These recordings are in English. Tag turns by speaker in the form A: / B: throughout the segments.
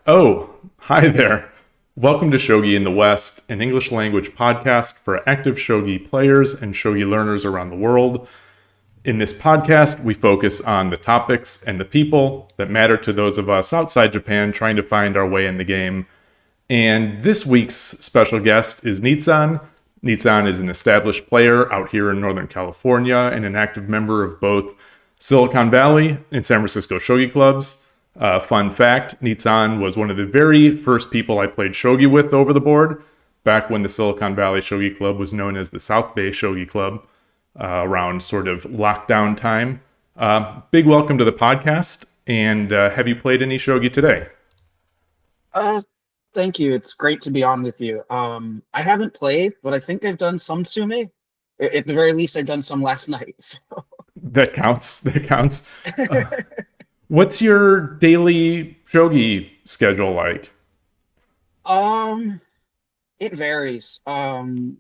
A: Oh, hi there. Welcome to Shogi in the West, an English language podcast for active Shogi players and Shogi learners around the world. In this podcast, we focus on the topics and the people that matter to those of us outside Japan trying to find our way in the game. And this week's special guest is Nitzan. Nitzan is an established player out here in Northern California and an active member of both Silicon Valley and San Francisco Shogi clubs. Fun fact, Nitzan was one of the very first people I played Shogi with over the board, back when the Silicon Valley Shogi Club was known as the South Bay Shogi Club, around sort of lockdown time. Big welcome to the podcast, and have you played any Shogi today?
B: Uh, Thank you. It's great to be on with you. I haven't played, but I think I've done some Sume. At the very least, I've done some last night.
A: That counts. That counts. What's your daily Shogi schedule like?
B: Um, it varies. When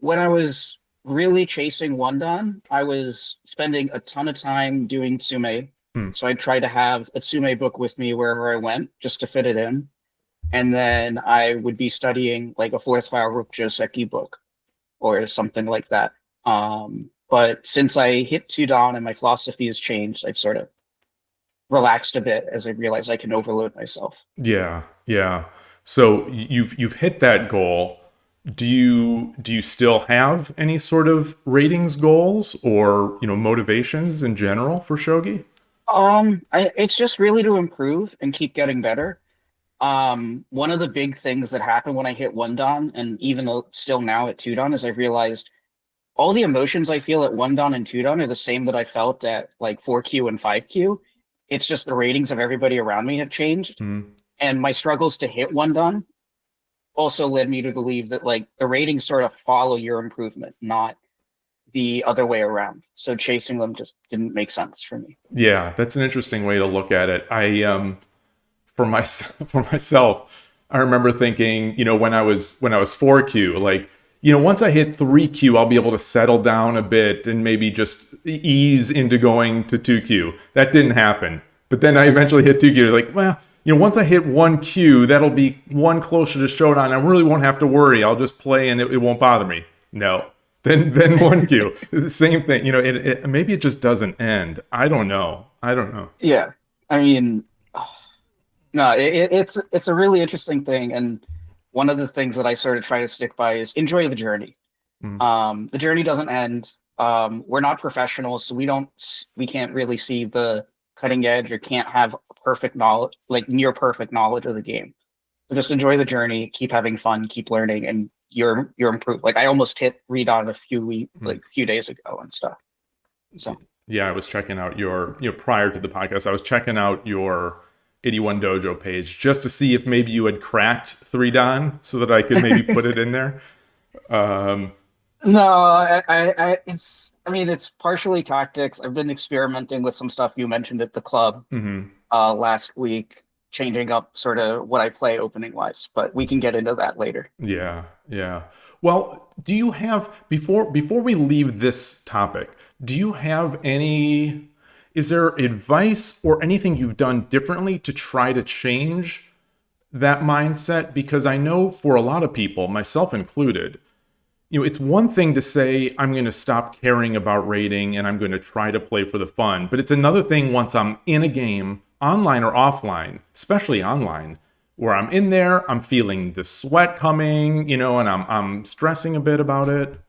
B: I was really chasing Wondan, I was spending a ton of time doing Tsume.
A: Hmm.
B: So I tried to have a Tsume book with me wherever I went, just to fit it in. And then I would be studying like a fourth file Rook Joseki book or something like that. But since I hit Tudan and my philosophy has changed, I've sort of relaxed a bit as I realized I can overload myself.
A: Yeah, yeah. So you've hit that goal. Do you still have any sort of ratings goals or motivations in general for shogi?
B: It's just really to improve and keep getting better. One of the big things that happened when I hit one dan, and even though still now at two dan, is I realized all the emotions I feel at one dan and two dan are the same that I felt at like 4Q and 5Q. It's just the ratings of everybody around me have changed.
A: Mm.
B: And my struggles to hit one dan also led me to believe that like the ratings sort of follow your improvement, not the other way around. So chasing them just didn't make sense for me.
A: Yeah, that's an interesting way to look at it. For my for myself, I remember thinking, when I was 4Q, like, once I hit 3Q, I'll be able to settle down a bit and maybe just ease into going to 2Q. That didn't happen. But then I eventually hit 2Q. Like, well, once I hit 1Q, that'll be one closer to Showdown. I really won't have to worry. I'll just play and it won't bother me. No. Then 1Q. The same thing. Maybe it just doesn't end. I don't know. I don't know.
B: Yeah. I mean, no, it's a really interesting thing, and one of the things that I sort of try to stick by is enjoy the journey.
A: Mm.
B: The journey doesn't end. We're not professionals, so we can't really see the cutting edge or can't have perfect knowledge, like near perfect knowledge of the game. So just enjoy the journey, keep having fun, keep learning, and you're improved. Like I almost hit read on a few days ago and stuff. So
A: Yeah, I was checking out prior to the podcast, I was checking out your 81 Dojo page just to see if maybe you had cracked 3 Dan so that I could maybe put it in there. Um,
B: no, I mean, it's partially tactics. I've been experimenting with some stuff you mentioned at the club
A: mhm.
B: last week, changing up sort of what I play opening wise, but we can get into that later.
A: Yeah, yeah. Well, do you have before we leave this topic, do you have any is there advice or anything you've done differently to try to change that mindset? Because I know for a lot of people, myself included, it's one thing to say, I'm going to stop caring about rating and I'm going to try to play for the fun. But it's another thing once I'm in a game, online or offline, especially online, where I'm in there, I'm feeling the sweat coming, and I'm stressing a bit about it.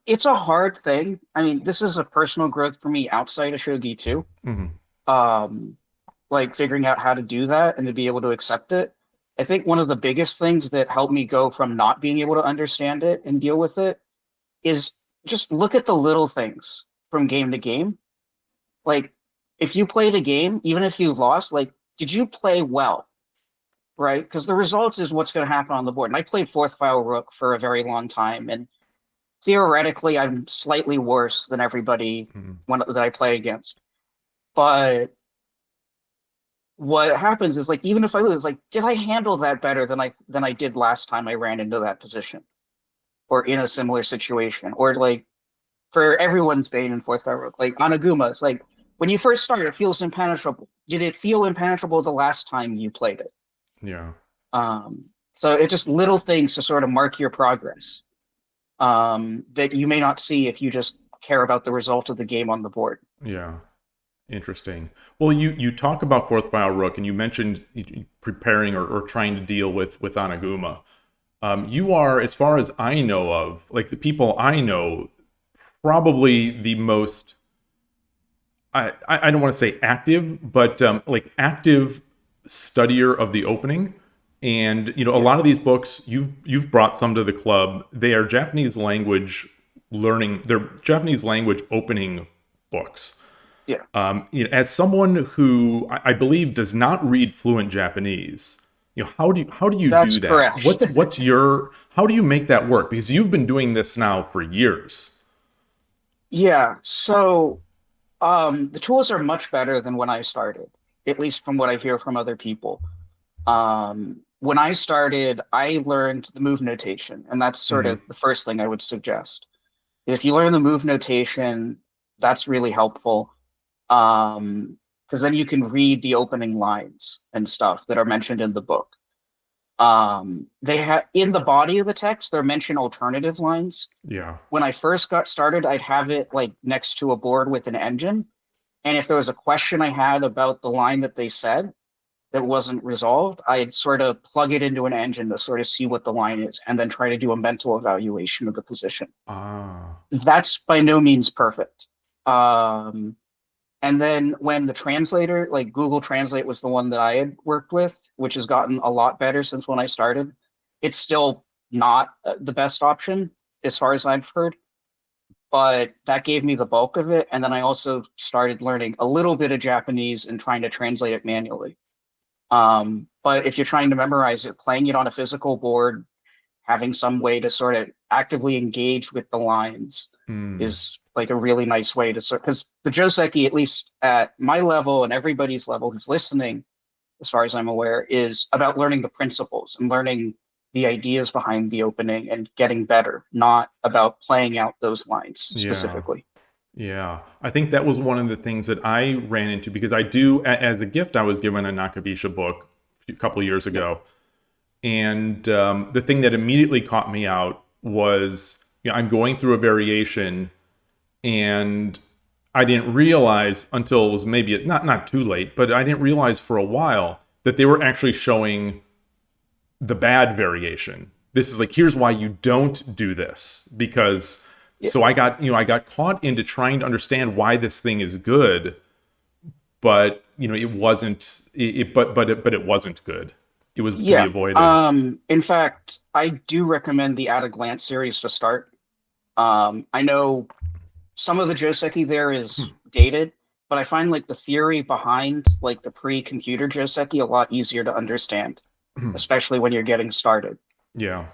B: It's a hard thing. I mean, this is a personal growth for me outside of Shogi too.
A: Hmm.
B: Um, like figuring out how to do that and to be able to accept it. I think one of the biggest things that helped me go from not being able to understand it and deal with it is just look at the little things from game to game. Like if you played a game, even if you lost, like did you play well? Right? Because the results is what's going to happen on the board. And I played fourth file rook for a very long time, and theoretically, I'm slightly worse than everybody
A: Hmm.
B: that I play against. But what happens is like even if I lose, like did I handle that better than I did last time I ran into that position or in a similar situation? Or like for everyone's bane in fourth file rook, like Anaguma, it's like when you first start, it feels impenetrable. did it feel impenetrable the last time you played it?
A: Yeah.
B: Um, so it's just little things to sort of mark your progress, that you may not see if you just care about the result of the game on the board.
A: Yeah. Interesting. Well, you talk about fourth file rook, and you mentioned preparing or trying to deal with Anaguma. You are, as far as I know of, like the people I know, probably the most. I don't want to say active, but like active studier of the opening. And a
B: Yeah,
A: lot of these books you've brought some to the club. They are Japanese language learning. They're Japanese language opening books.
B: yeah,
A: As someone who I believe does not read fluent Japanese, how do you do
B: that's
A: that?
B: correct.
A: How do you make that work? Because you've been doing this now for years.
B: Yeah, so the tools are much better than when I started, at least from what I hear from other people. When I started, I learned the move notation, and that's sort
A: Hmm.
B: of the first thing I would suggest. If you learn the move notation, that's really helpful. Because then you can read the opening lines and stuff that are mentioned in the book. They have in the body of the text, they're mentioned alternative lines.
A: Yeah.
B: When I first got started, I'd have it like next to a board with an engine. And if there was a question I had about the line that they said that wasn't resolved, I'd sort of plug it into an engine to sort of see what the line is and then try to do a mental evaluation of the position.
A: Ah.
B: That's by no means perfect. Um, and then when the translator, like Google Translate was the one that I had worked with, which has gotten a lot better since when I started. It's still not the best option as far as I've heard, but that gave me the bulk of it. And then I also started learning a little bit of Japanese and trying to translate it manually. But if you're trying to memorize it, playing it on a physical board, having some way to sort of actively engage with the lines
A: Hmm.
B: is like a really nice way to sort, because the Joseki, at least at my level and everybody's level who's listening, as far as I'm aware, is about learning the principles and learning the ideas behind the opening and getting better, not about playing out those lines
A: Yeah.
B: specifically.
A: Yeah, I think that was one of the things that I ran into because I do, as a gift, I was given a Nakabisha book a couple of years
B: Yeah.
A: ago, and the thing that immediately caught me out was, I'm going through a variation, and I didn't realize until it was maybe not too late, but I didn't realize for a while that they were actually showing the bad variation. This is like, here's why you don't do this, because
B: Yeah.
A: so I got caught into trying to understand why this thing is good, but it wasn't but it wasn't good. It was to be
B: Yeah.
A: avoided.
B: In fact, I do recommend the At a Glance series to start. I know some of the Joseki there
A: Hmm.
B: is dated, but I find like the theory behind like the pre-computer Joseki a lot easier to understand, especially when you're getting started,
A: Yeah.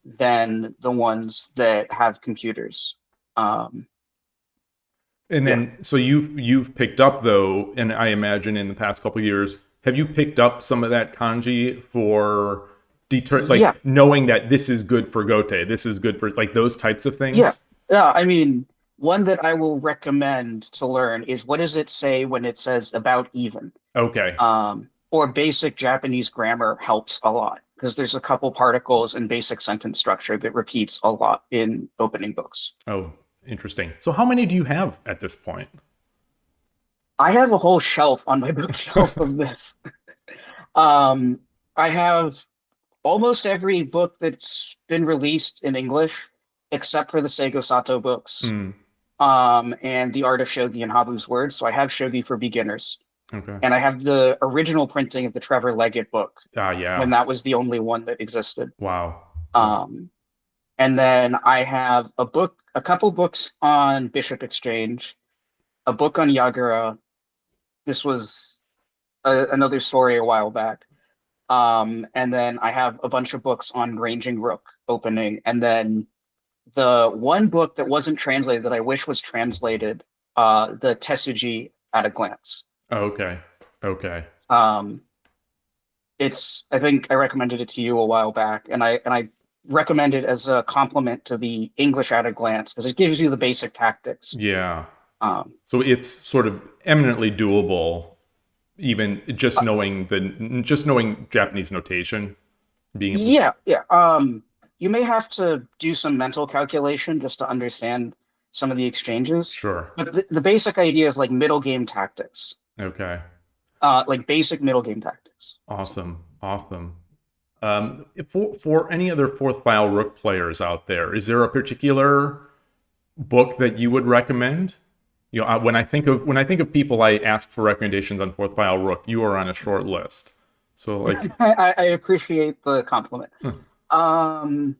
B: than the ones that have computers. Um,
A: And
B: yeah,
A: then so you've picked up though, and I imagine in the past couple of years, have you picked up some of that kanji for
B: yeah,
A: like knowing that this is good for gote, this is good for like those types of
B: yeah,
A: things?
B: yeah. I mean, one that I will recommend to learn is what does it say when it says about even?
A: Okay.
B: Or basic Japanese grammar helps a lot because there's a couple particles in basic sentence structure that repeats a lot in opening books.
A: Oh, interesting. So how many do you have at this point?
B: I have a whole shelf on my bookshelf of this. Um, I have almost every book that's been released in English, except for the Seigo Sato books,
A: Hmm.
B: and The Art of Shogi and Habu's Words. So I have Shogi for beginners,
A: Okay.
B: and I have the original printing of the Trevor Leggett book
A: Ah,
B: when
A: yeah.
B: that was the only one that existed.
A: Wow. Wow.
B: Um, And then I have a couple books on Bishop Exchange, a book on Yagura. This was another story a while back. And then I have a bunch of books on Ranging Rook opening. And then the one book that wasn't translated that I wish was translated, the Tesuji at a Glance.
A: Okay. Okay.
B: Um, I think I recommended it to you a while back, and I recommend it as a complement to the English at a Glance because it gives you the basic tactics.
A: Yeah.
B: Um,
A: So it's sort of eminently doable even just knowing Japanese notation, being able to.
B: Yeah, yeah. You may have to do some mental calculation just to understand some of the exchanges,
A: Sure.
B: but the basic idea is like middle game tactics,
A: Okay.
B: like basic middle game tactics.
A: Awesome. Awesome. For any other fourth file rook players out there, is there a particular book that you would recommend? You know, when I think of people I ask for recommendations on fourth file rook, you are on a short list. So like,
B: I appreciate the compliment. Um,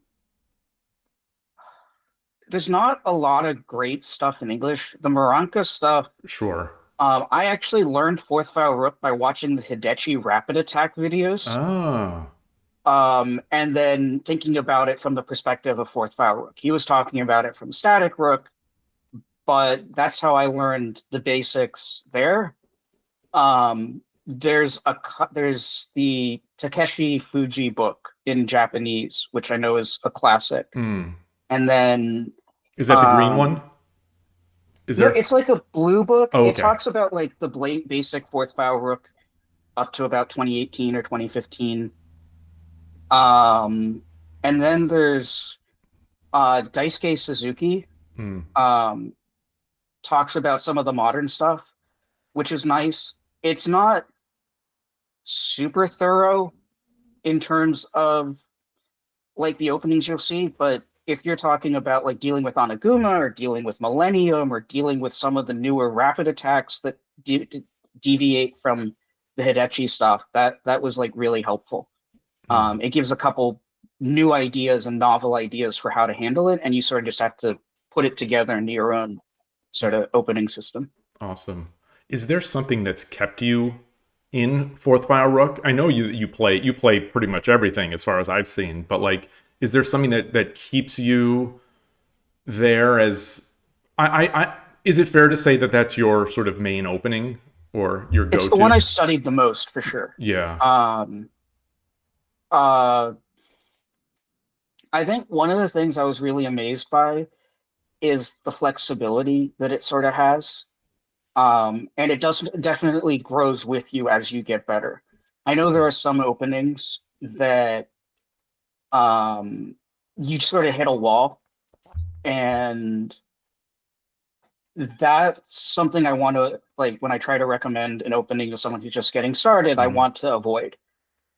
B: there's not a lot of great stuff in English. The Maranka stuff,
A: sure.
B: I actually learned fourth file rook by watching the Hidechi rapid attack videos.
A: Ah,
B: And then thinking about it from the perspective of fourth file rook. He was talking about it from static rook, but that's how I learned the basics there. There's the Takeshi Fuji book in Japanese, which I know is a classic.
A: hmm.
B: And then
A: Is that the green
B: um
A: one? Is
B: no,
A: there?
B: it's like a blue book.
A: Oh,
B: It
A: okay.
B: talks about like the basic fourth file rook up to about 2018 or 2015. Um, and then there's Daisuke Suzuki
A: Hmm.
B: um, talks about some of the modern stuff, which is nice. It's not super thorough in terms of like the openings you'll see, but if you're talking about like dealing with Onaguma or dealing with Millennium or dealing with some of the newer rapid attacks that deviate from the Hidechi stuff, that was like really helpful.
A: Hmm.
B: It gives a couple new ideas and novel ideas for how to handle it, and you sort of just have to put it together into your own sort of opening system.
A: Awesome. Is there something that's kept you in fourth file rook? I know you play pretty much everything as far as I've seen, but like, is there something that keeps you there? As I is it fair to say that that's your sort of main opening or your
B: It's the one
A: go-to?
B: I've studied the most for sure.
A: Yeah.
B: Um, uh, I think one of the things I was really amazed by is the flexibility that it sort of has. And it does definitely grows with you as you get better. I know there are some openings that um, you sort of hit a wall, and that's something I want to like when I try to recommend an opening to someone who's just getting started, I
A: Mm,
B: want to avoid.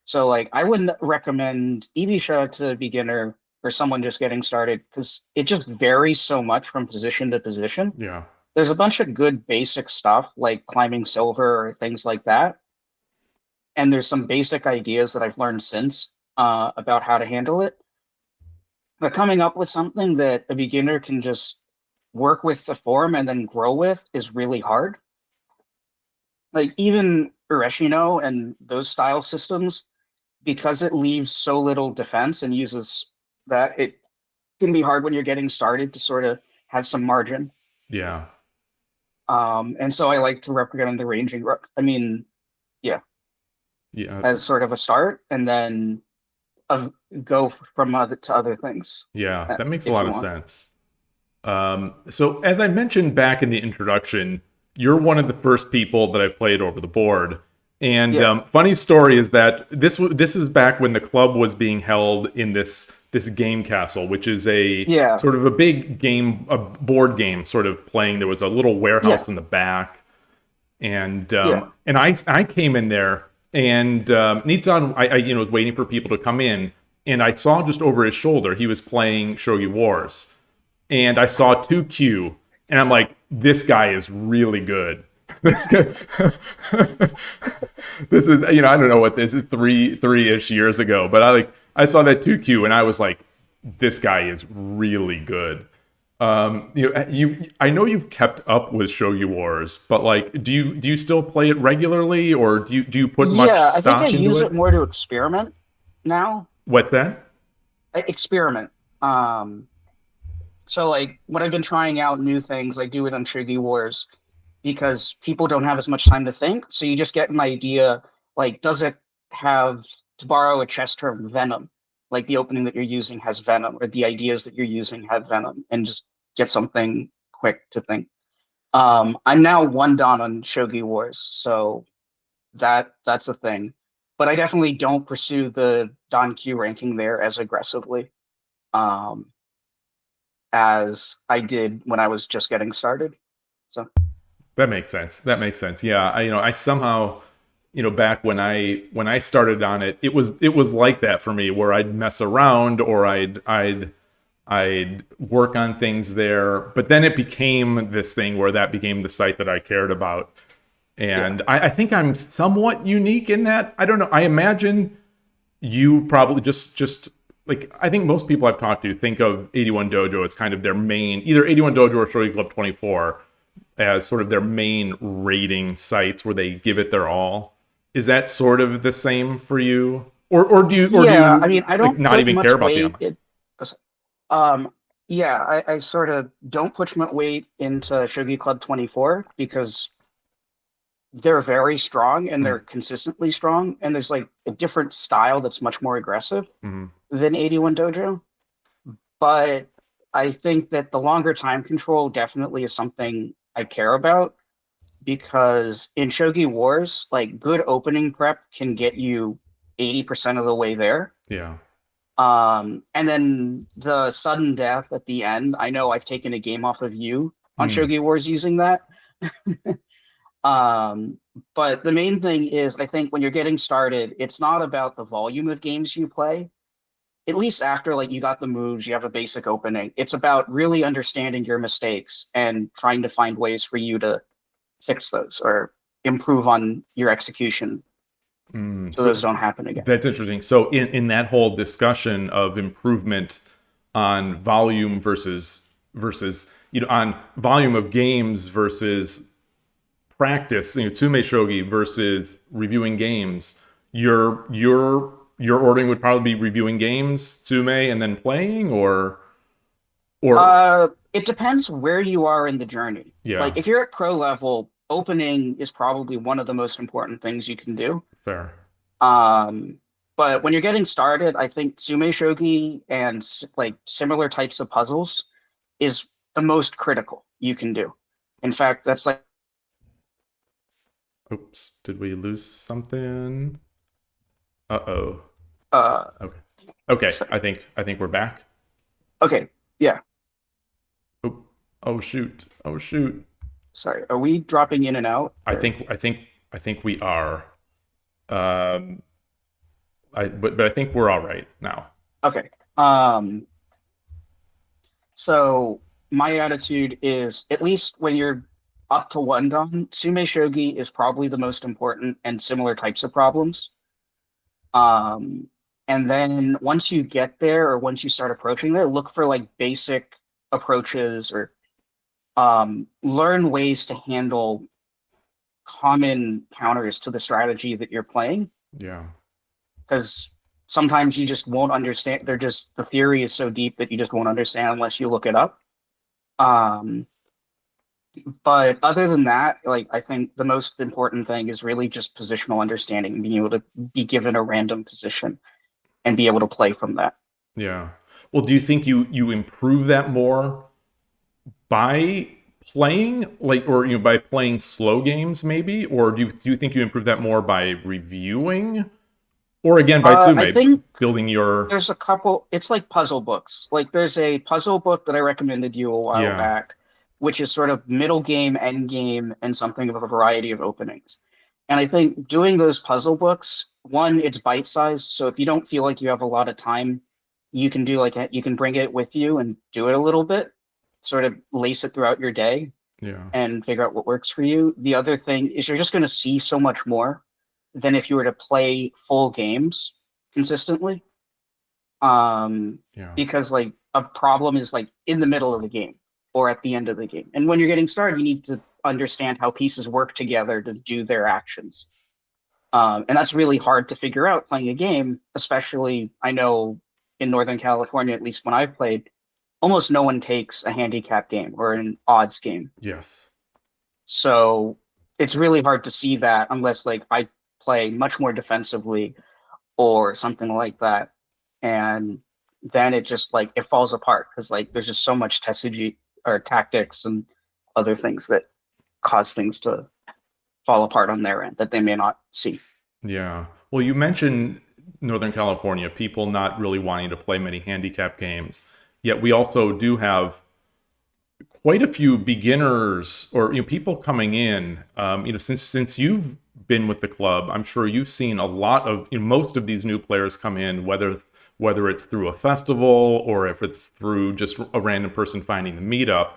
B: So like I wouldn't recommend Evisha to a beginner or someone just getting started because it just varies so much from position to position.
A: yeah.
B: There's a bunch of good basic stuff like climbing silver or things like that. And there's some basic ideas that I've learned since about how to handle it. But coming up with something that a beginner can just work with the form and then grow with is really hard. Like even Ureshino and those style systems, because it leaves so little defense and uses that, it can be hard when you're getting started to sort of have some margin.
A: Yeah.
B: And so I like to recommend the ranging rook. I mean, yeah,
A: Yeah.
B: as sort of a start, and then uh, go from other to other things
A: Yeah. That makes a
B: if
A: lot
B: you
A: of
B: want.
A: sense. So as I mentioned back in the introduction, you're one of the first people that I played over the board. And
B: Yeah,
A: funny story is that this is back when the club was being held in this game castle, which is a
B: yeah,
A: sort of a big game, a board game sort of playing. There was a little
B: yeah,
A: warehouse in the back, and
B: yeah.
A: I came in there, and Nitzan I was waiting for people to come in, and I saw just over his shoulder he was playing Shogi Wars, and I saw 2Q, and I'm like, this guy is really good. This guy, this is I don't know what this is, three-ish years ago, but I saw that 2Q and I was like, this guy is really good. I know you've kept up with Shogi Wars, but like, do you still play it regularly, or do you put much
B: Yeah, I think I
A: stock into
B: use
A: it?
B: it more to experiment now.
A: What's that?
B: Experiment. So like when I've been trying out new things, I do it on Shogi Wars because people don't have as much time to think. So you just get an idea, like, does it have, to borrow a chess term, venom? Like the opening that you're using has venom, or the ideas that you're using have venom, and just get something quick to think. I'm now one down on Shogi Wars, so that's a thing. But I definitely don't pursue the Don Q ranking there as aggressively um, as I did when I was just getting started. So
A: That makes sense. That makes sense. Yeah, I somehow, back when I started on it, it was like that for me, where I'd mess around or I'd work on things there, but then it became this thing where that became the site that I cared about.
B: yeah,
A: And I think I'm somewhat unique in that. I don't know. I imagine you probably just like, I think most people I've talked to think of 81 Dojo as kind of their main, either 81 Dojo or Shogi Club 24 as sort of their main rating sites where they give it their all. Is that sort of the same for you? Or do
B: yeah. I
A: you
B: mean, I
A: like
B: don't
A: not
B: put
A: even care
B: much
A: about the
B: weight
A: online?
B: in. Um, yeah, I sort of don't put much weight into Shogi Club 24 because they're very strong and they're consistently strong, and there's like a different style that's much more aggressive
A: Mm-hmm.
B: than 81 Dojo. But I think that the longer time control definitely is something I care about because in Shogi Wars, like good opening prep can get you 80% of the way there.
A: Yeah.
B: And then the sudden death at the end, I know I've taken a game off of you on
A: Mm.
B: Shogi Wars using that. Um, but the main thing is, I think when you're getting started, it's not about the volume of games you play. At least after like you got the moves, you have a basic opening. It's about really understanding your mistakes and trying to find ways for you to fix those or improve on your execution so
A: So
B: those don't happen again.
A: that's interesting. So in that whole discussion of improvement on volume versus on volume of games versus practice, Tsume Shogi versus reviewing games, your ordering would probably be reviewing games, Tsume, and then playing, or
B: It depends where you are in the journey.
A: yeah,
B: Like if you're at pro level, opening is probably one of the most important things you can do.
A: fair.
B: Um, but when you're getting started, I think Sume Shogi and like similar types of puzzles is the most critical you can do. In fact, that's like
A: Oops, did we lose something? Uh-oh.
B: uh
A: Okay. Okay,
B: sorry.
A: I think we're back.
B: Okay, yeah,
A: Oh, oh shoot. Oh shoot.
B: sorry. Are we dropping in and out
A: I
B: or
A: think I think I think we are. Um but I think we're all right now.
B: okay. Um, so my attitude is at least when you're up to one done, Sume Shogi is probably the most important and similar types of problems. Um, and then once you get there or once you start approaching there, look for like basic approaches or learn ways to handle common counters to the strategy that you're playing.
A: Yeah.
B: Because sometimes you just won't understand. They're just the theory is so deep that you just won't understand unless you look it up. Um, but other than that, like I think the most important thing is really just positional understanding and being able to be given a random position and be able to play from that.
A: Yeah. Well, do you think you improve that more by playing like, or by playing slow games maybe, or do you think you improve that more by reviewing, or again by
B: I
A: Tsume
B: think
A: building your
B: there's a couple, it's like puzzle books. Like there's a puzzle book that I recommended you a while
A: yeah.
B: back, which is sort of middle game, end game, and something of a variety of openings. And I think doing those puzzle books, one, it's bite sized. So if you don't feel like you have a lot of time, you can do like you can bring it with you and do it a little bit, sort of lace it throughout your day
A: Yeah.
B: and figure out what works for you. The other thing is you're just going to see so much more than if you were to play full games consistently.
A: Yeah.
B: Because like a problem is like in the middle of the game or at the end of the game. And when you're getting started, you need to understand how pieces work together to do their actions. And that's really hard to figure out playing a game, especially I know in Northern California, at least when I've played, almost no one takes a handicap game or an odds game.
A: Yes.
B: So it's really hard to see that unless like I play much more defensively or something like that. And then it just like it falls apart because like there's just so much strategy or tactics and other things that cause things to fall apart on their end that they may not see.
A: Yeah. Well, you mentioned Northern California, people not really wanting to play many handicap games. Yet we also do have quite a few beginners or people coming in. Since you've been with the club, I'm sure you've seen a lot of most of these new players come in, whether it's through a festival or if it's through just a random person finding the meetup.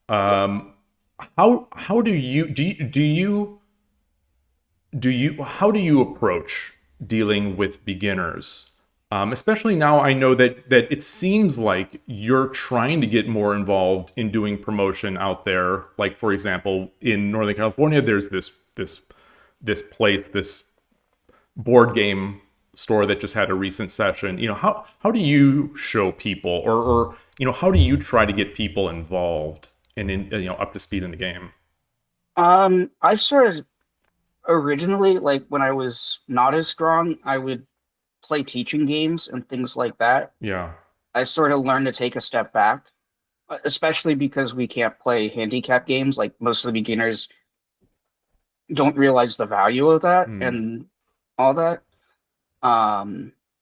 A: How do you how do you approach dealing with beginners? Especially now, I know that it seems like you're trying to get more involved in doing promotion out there. Like, for example, in Northern California, there's this place, this board game store that just had a recent session. How do you show people, or how do you try to get people involved and up to speed in the game?
B: I started originally, like when I was not as strong, I would play teaching games and things like that.
A: Yeah.
B: I sort of learned to take a step back, especially because we can't play handicap games. Like most of the beginners don't realize the value of that
A: Hmm.
B: and all that.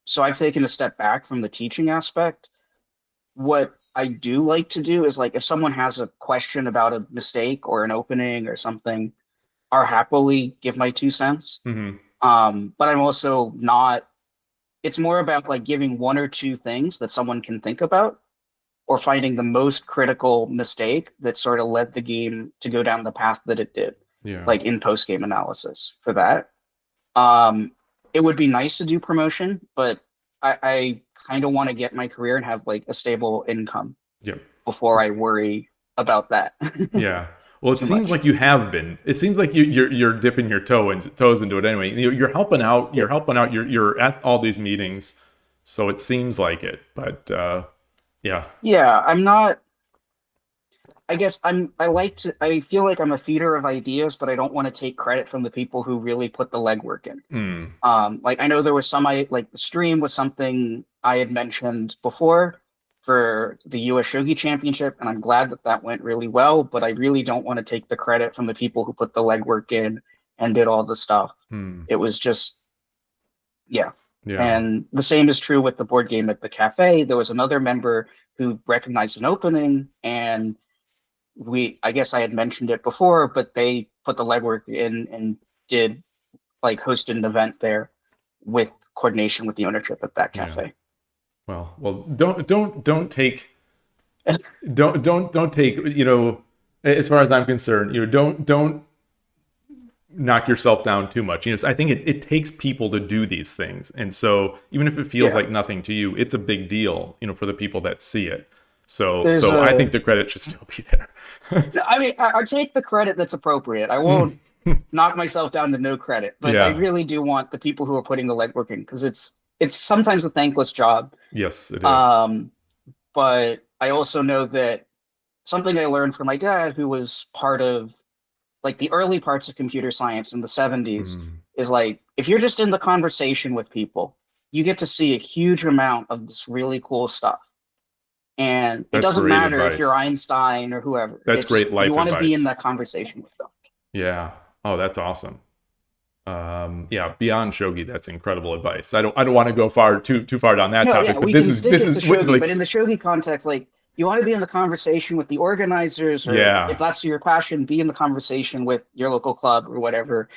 B: So I've taken a step back from the teaching aspect. What I do like to do is like if someone has a question about a mistake or an opening or something, I'll happily give my 2 cents.
A: Hmm.
B: But I'm also not, it's more about like giving one or two things that someone can think about or finding the most critical mistake that sort of led the game to go down the path that it did,
A: Yeah.
B: like in post game analysis for that. Um, it would be nice to do promotion, but I kind of want to get my career and have like a stable income
A: Yep.
B: before I worry about that
A: Yeah. Well, it
B: too
A: seems
B: much.
A: like you have been. It seems like you're dipping your toes into it anyway. You're helping out.
B: Yeah.
A: You're helping out. You're at all these meetings, so it seems like it. But yeah.
B: Yeah, I'm not, I guess I like to, I feel like I'm a feeder of ideas, but I don't want to take credit from the people who really put the legwork in.
A: Hmm.
B: Like I know there was some I like the stream was something I had mentioned before for the US Shogi Championship, and I'm glad that that went really well, but I really don't want to take the credit from the people who put the legwork in and did all the stuff.
A: Hmm.
B: It was just, yeah.
A: Yeah.
B: And the same is true with the board game at the cafe. There was another member who recognized an opening, and I guess I had mentioned it before, but they put the legwork in and did like hosted an event there with coordination with the ownership at that
A: Yeah.
B: cafe.
A: Well. Don't take don't take as far as I'm concerned. Don't knock yourself down too much. I think it takes people to do these things. And so even if it feels
B: Yeah,
A: like nothing to you, it's a big deal, for the people that see it. So
B: there's
A: so I
B: a.
A: think the credit should still be there.
B: I mean, I take the credit that's appropriate. I won't knock myself down to no credit, but I
A: Yeah.
B: really do want the people who are putting the legwork in because it's sometimes a thankless job.
A: Yes, it is.
B: Um, but I also know that something I learned from my dad, who was part of like the early parts of computer science in the 70s,
A: Mm,
B: is like if you're just in the conversation with people, you get to see a huge amount of this really cool stuff. And it
A: that's
B: doesn't
A: great
B: matter if you're
A: advice.
B: Einstein or whoever.
A: That's
B: It's
A: great
B: you
A: life
B: want to be in
A: advice.
B: that conversation with them.
A: Yeah. Oh, that's awesome. Yeah, beyond shogi, that's incredible advice. I don't want to go too far down that
B: No,
A: topic,
B: yeah,
A: but
B: we
A: this
B: can
A: is
B: stick
A: this
B: it to
A: is
B: shogi, but
A: like
B: in the shogi context, like you want to be in the conversation with the organizers, or
A: yeah.
B: if that's your passion, be in the conversation with your local club or whatever.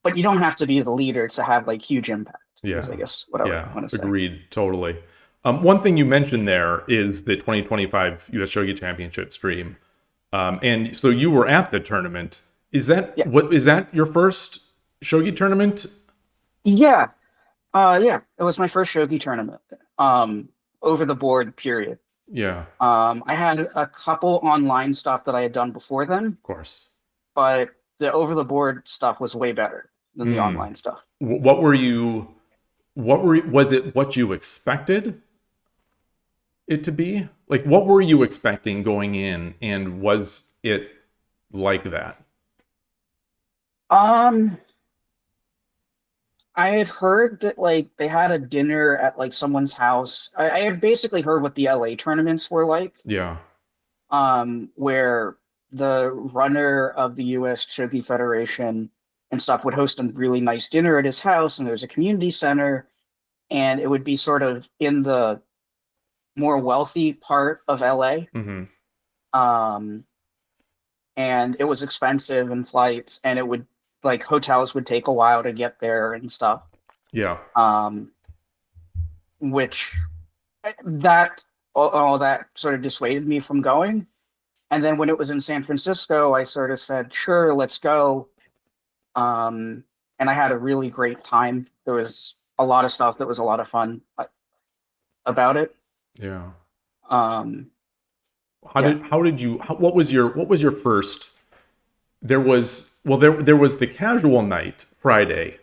B: But you don't have to be the leader to have like huge impact, is I
A: Yeah.
B: guess what I would
A: Yeah.
B: want to say.
A: Agreed. Totally. One thing you mentioned there is the 2025 US Shogi Championship stream. And so you were at the tournament.
B: Yeah.
A: Is that your first Shogi tournament?
B: Yeah. Yeah. It was my first shogi tournament. Um, over the board period.
A: Yeah,
B: I had a couple online stuff that I had done before then,
A: of course.
B: but the over the board stuff was way better than the
A: Hmm.
B: online stuff.
A: What were you? Was it what you expected it to be? Like, what were you expecting going in, and was it like that?
B: Um, I had heard that like they had a dinner at like someone's house. I had basically heard what the LA tournaments were like,
A: Yeah.
B: where the runner of the U.S. Shogi Federation and stuff would host a really nice dinner at his house, and there's a community center, and it would be sort of in the more wealthy part of LA.
A: Hmm.
B: Um, and it was expensive and flights, and it would like hotels would take a while to get there and stuff.
A: Yeah.
B: Um, which that all that sort of dissuaded me from going. And then when it was in San Francisco, I sort of said, "Sure, let's go." And I had a really great time. There was a lot of stuff that was a lot of fun about it.
A: Yeah.
B: Um,
A: How
B: yeah.
A: did how did you what was your first there was well there was the casual night Friday.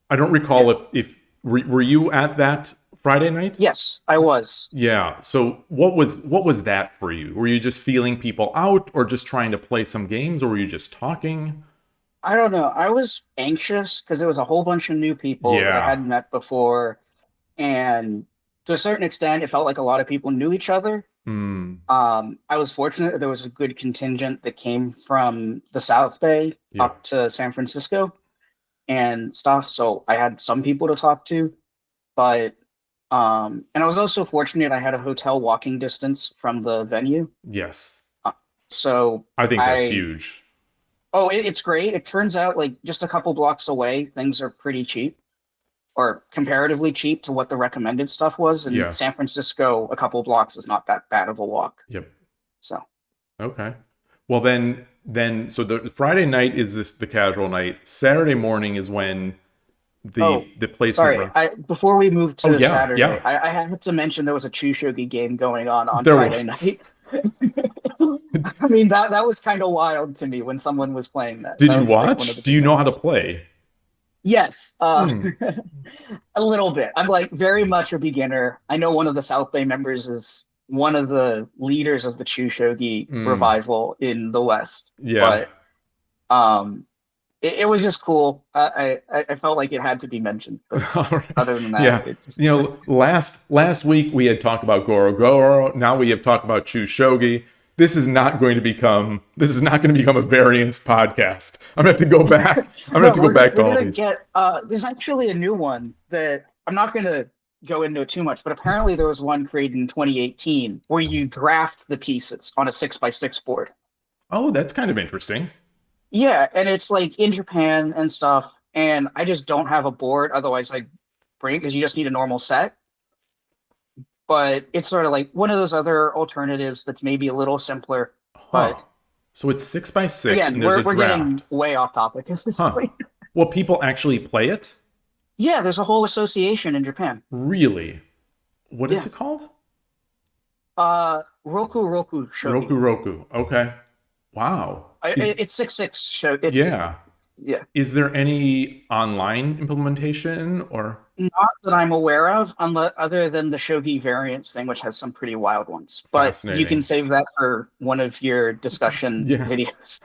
A: I don't
B: Yeah.
A: recall if were you at that Friday night?
B: Yes, I was.
A: Yeah. So what was that for you? Were you just feeling people out or just trying to play some games or were you just talking?
B: I don't know. I was anxious because there was a whole bunch of new people that I
A: Yeah.
B: hadn't met before, and to a certain extent, it felt like a lot of people knew each other.
A: Hmm.
B: I was fortunate that there was a good contingent that came from the South Bay
A: Yeah.
B: up to San Francisco and stuff, so I had some people to talk to. But and I was also fortunate I had a hotel walking distance from the venue.
A: Yes.
B: Uh, so
A: I think that's
B: I
A: huge.
B: oh, it's great. It turns out like just a couple blocks away, things are pretty cheap or comparatively cheap to what the recommended stuff was. In
A: Yeah.
B: San Francisco, a couple blocks is not that bad of a walk.
A: Yep.
B: So,
A: Okay. Well then so the Friday night is the casual night. Saturday morning is when
B: oh,
A: the placement
B: sorry.
A: runs.
B: I before we move
A: Oh
B: to
A: yeah,
B: Saturday,
A: yeah.
B: I have to mention there was a Shogi game going on
A: There
B: Friday
A: was.
B: night. I mean that was kind of wild to me when someone was playing that.
A: Did
B: That
A: you
B: was like one of
A: watch?
B: the
A: Do you
B: big
A: know how to
B: moments.
A: play?
B: Yes,
A: Hmm.
B: a little bit. I'm like very much a beginner. I know one of the South Bay members is one of the leaders of the Shogi
A: Hmm.
B: revival in the West,
A: Yeah.
B: but um, it was just cool. I felt like it had to be mentioned, but
A: All right.
B: other than that,
A: Yeah.
B: it's
A: Last week we had talked about Goro Goro. Now we have talked about Chu Shogi. This is not going to become a variance podcast. I'm gonna have to go back. I'm gonna have
B: no.
A: to go back to
B: We're
A: all
B: gonna
A: these.
B: get. There's actually a new one that I'm not gonna go into it too much, but apparently there was one created in 2018 where you draft the pieces on a 6x6 board.
A: Oh, that's kind of interesting.
B: Yeah, and it's like in Japan and stuff, and I just don't have a board. Otherwise, I bring it because you just need a normal set. But it's sort of like one of those other alternatives that's maybe a little simpler.
A: Huh.
B: But
A: So it's 6x6
B: again,
A: and there's a
B: we're
A: draft.
B: getting way off topic at this
A: Huh.
B: point.
A: Well, people actually play it?
B: Yeah, there's a whole association in Japan.
A: Really? What is
B: Yeah.
A: it called?
B: Roku
A: Roku
B: Shogi.
A: Roku. Okay. Wow.
B: It's 6-6 show. It's
A: Yeah.
B: yeah.
A: Is there any online implementation or
B: Not that I'm aware of, unless, other than the Shogi variants thing, which has some pretty wild ones. But you can
A: fascinating?
B: save that for one of your discussion
A: Yeah.
B: videos.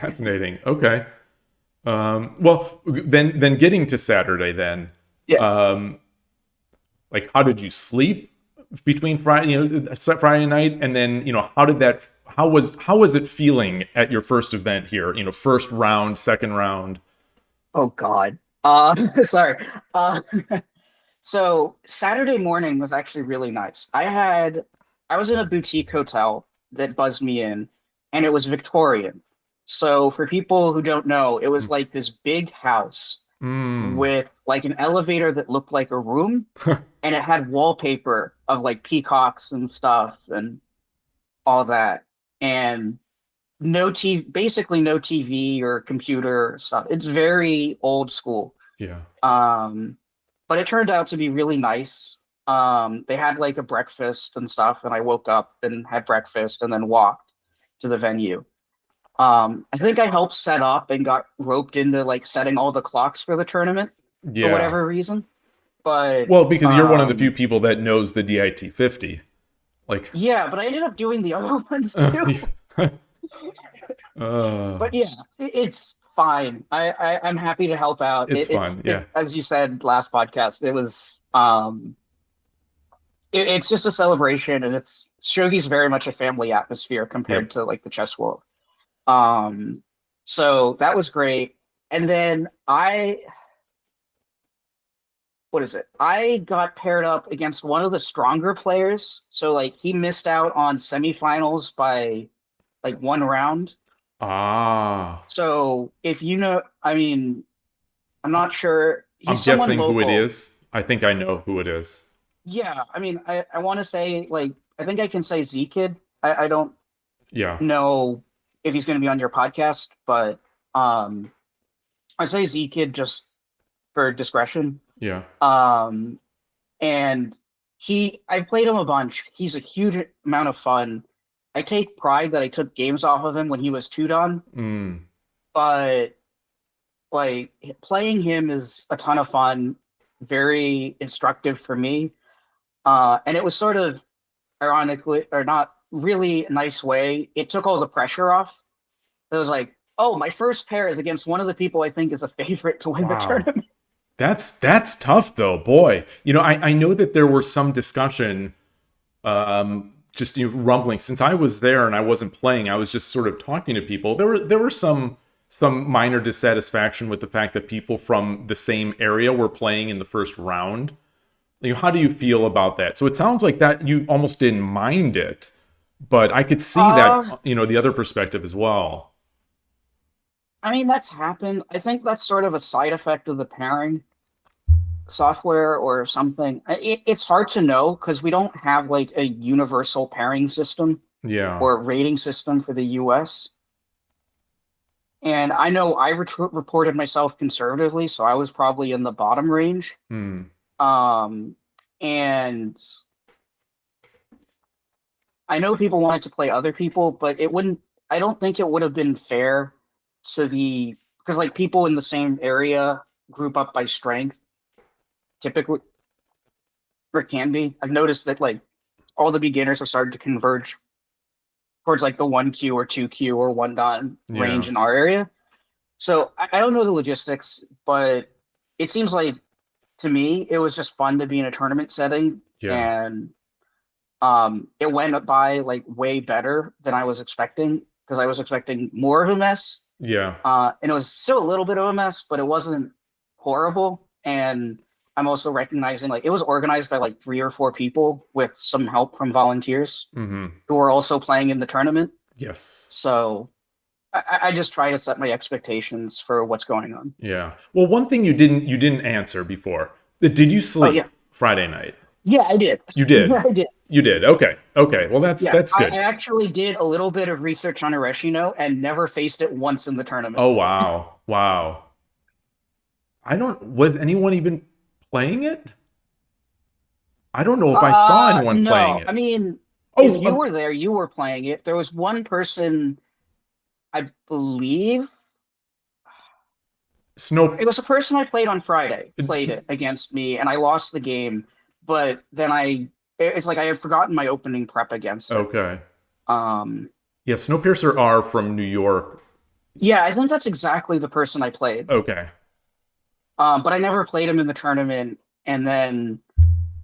A: Fascinating. Okay. Well, then getting to Saturday then,
B: Yeah.
A: um, like how did you sleep between Friday, Friday night, and then how did that? How was it feeling at your first event here? First round, second round.
B: Oh God. Sorry. Uh, so Saturday morning was actually really nice. I was in a boutique hotel that buzzed me in, and it was Victorian. So for people who don't know, it was like this big house
A: Mm.
B: with like an elevator that looked like a room, and it had wallpaper of like peacocks and stuff and all that. And basically no TV or computer stuff. It's very old school.
A: Yeah.
B: Um, but it turned out to be really nice. They had like a breakfast and stuff, and I woke up and had breakfast and then walked to the venue. I think I helped set up and got roped into like setting all the clocks for the tournament for
A: Yeah.
B: whatever reason. But
A: Well, because you're one of the few people that knows the DIT 50. Like,
B: yeah, but I ended up doing the other ones too.
A: yeah. uh,
B: But yeah, it's fine. I'm happy to help out.
A: it's fun. Yeah.
B: As you said last podcast, it was it's just a celebration, and it's Shogi's very much a family atmosphere
A: Yep.
B: compared to like the chess world. Um, so that was great. And then what is it? I got paired up against one of the stronger players. So like he missed out on semifinals by like one round.
A: Ah,
B: So if you know, I mean, I'm not sure. He's
A: I'm
B: someone
A: guessing who it
B: local.
A: is. I think I know who it is.
B: Yeah, I mean, I want to say like I think I can say Z Kid. I don't
A: Yeah,
B: know if he's going to be on your podcast, but um, I say Z Kid just for discretion.
A: yeah.
B: Um, and I played him a bunch. He's a huge amount of fun. I take pride that I took games off of him when he was two done,
A: Mm,
B: but like playing him is a ton of fun, very instructive for me. And it was sort of ironically, or not really a nice way, it took all the pressure off. It was like, oh, my first pair is against one of the people I think is a favorite to win the
A: wow.
B: tournament.
A: That's tough though, boy. I know that there were some discussion, just rumbling since I was there and I wasn't playing. I was just sort of talking to people. There were some minor dissatisfaction with the fact that people from the same area were playing in the first round. How do you feel about that? So it sounds like that you almost didn't mind it, but I could see that,
B: Uh,
A: the other perspective as well.
B: I mean, that's happened. I think that's sort of a side effect of the pairing software or something. It's hard to know because we don't have like a universal pairing system
A: Yeah.
B: or rating system for the US. And I know I reported myself conservatively, so I was probably in the bottom range.
A: Hmm.
B: Um, and I know people wanted to play other people, but it wouldn't, I don't think it would have been fair to because like people in the same area group up by strength typically, or it can be. I've noticed that like all the beginners have started to converge towards like the 1Q or 2Q or one dot range
A: Yeah.
B: in our area. So I don't know the logistics, but it seems like to me it was just fun to be in a tournament setting,
A: Yeah.
B: and it went by like way better than I was expecting because I was expecting more of a mess.
A: Yeah.
B: And it was still a little bit of a mess, but it wasn't horrible. And I'm also recognizing like it was organized by like three or four people with some help from volunteers
A: Hmm.
B: who were also playing in the tournament.
A: Yes.
B: So I just try to set my expectations for what's going on.
A: Yeah. Well, one thing you didn't answer before. Did you
B: Oh yeah,
A: sleep Friday night?
B: yeah, I did.
A: You
B: Yeah,
A: did.
B: I did.
A: You did. Okay. Okay. Well, that's
B: Yeah,
A: that's
B: I
A: good.
B: actually did a little bit of research on Areshino and never faced it once in the tournament.
A: Oh, wow. Wow. I don't was anyone even playing it? I don't know if I saw anyone playing
B: No, I
A: it.
B: mean, if
A: Oh,
B: you were there, you were playing it. There was one person, I believe,
A: Snow
B: it was a person I played on Friday,
A: it's,
B: played it against me, and I lost the game. But then it's like I had forgotten my opening prep against it.
A: okay.
B: Um,
A: Yeah, Snowpiercer are from New York.
B: yeah, I think that's exactly the person I played.
A: Okay.
B: But I never played him in the tournament, and then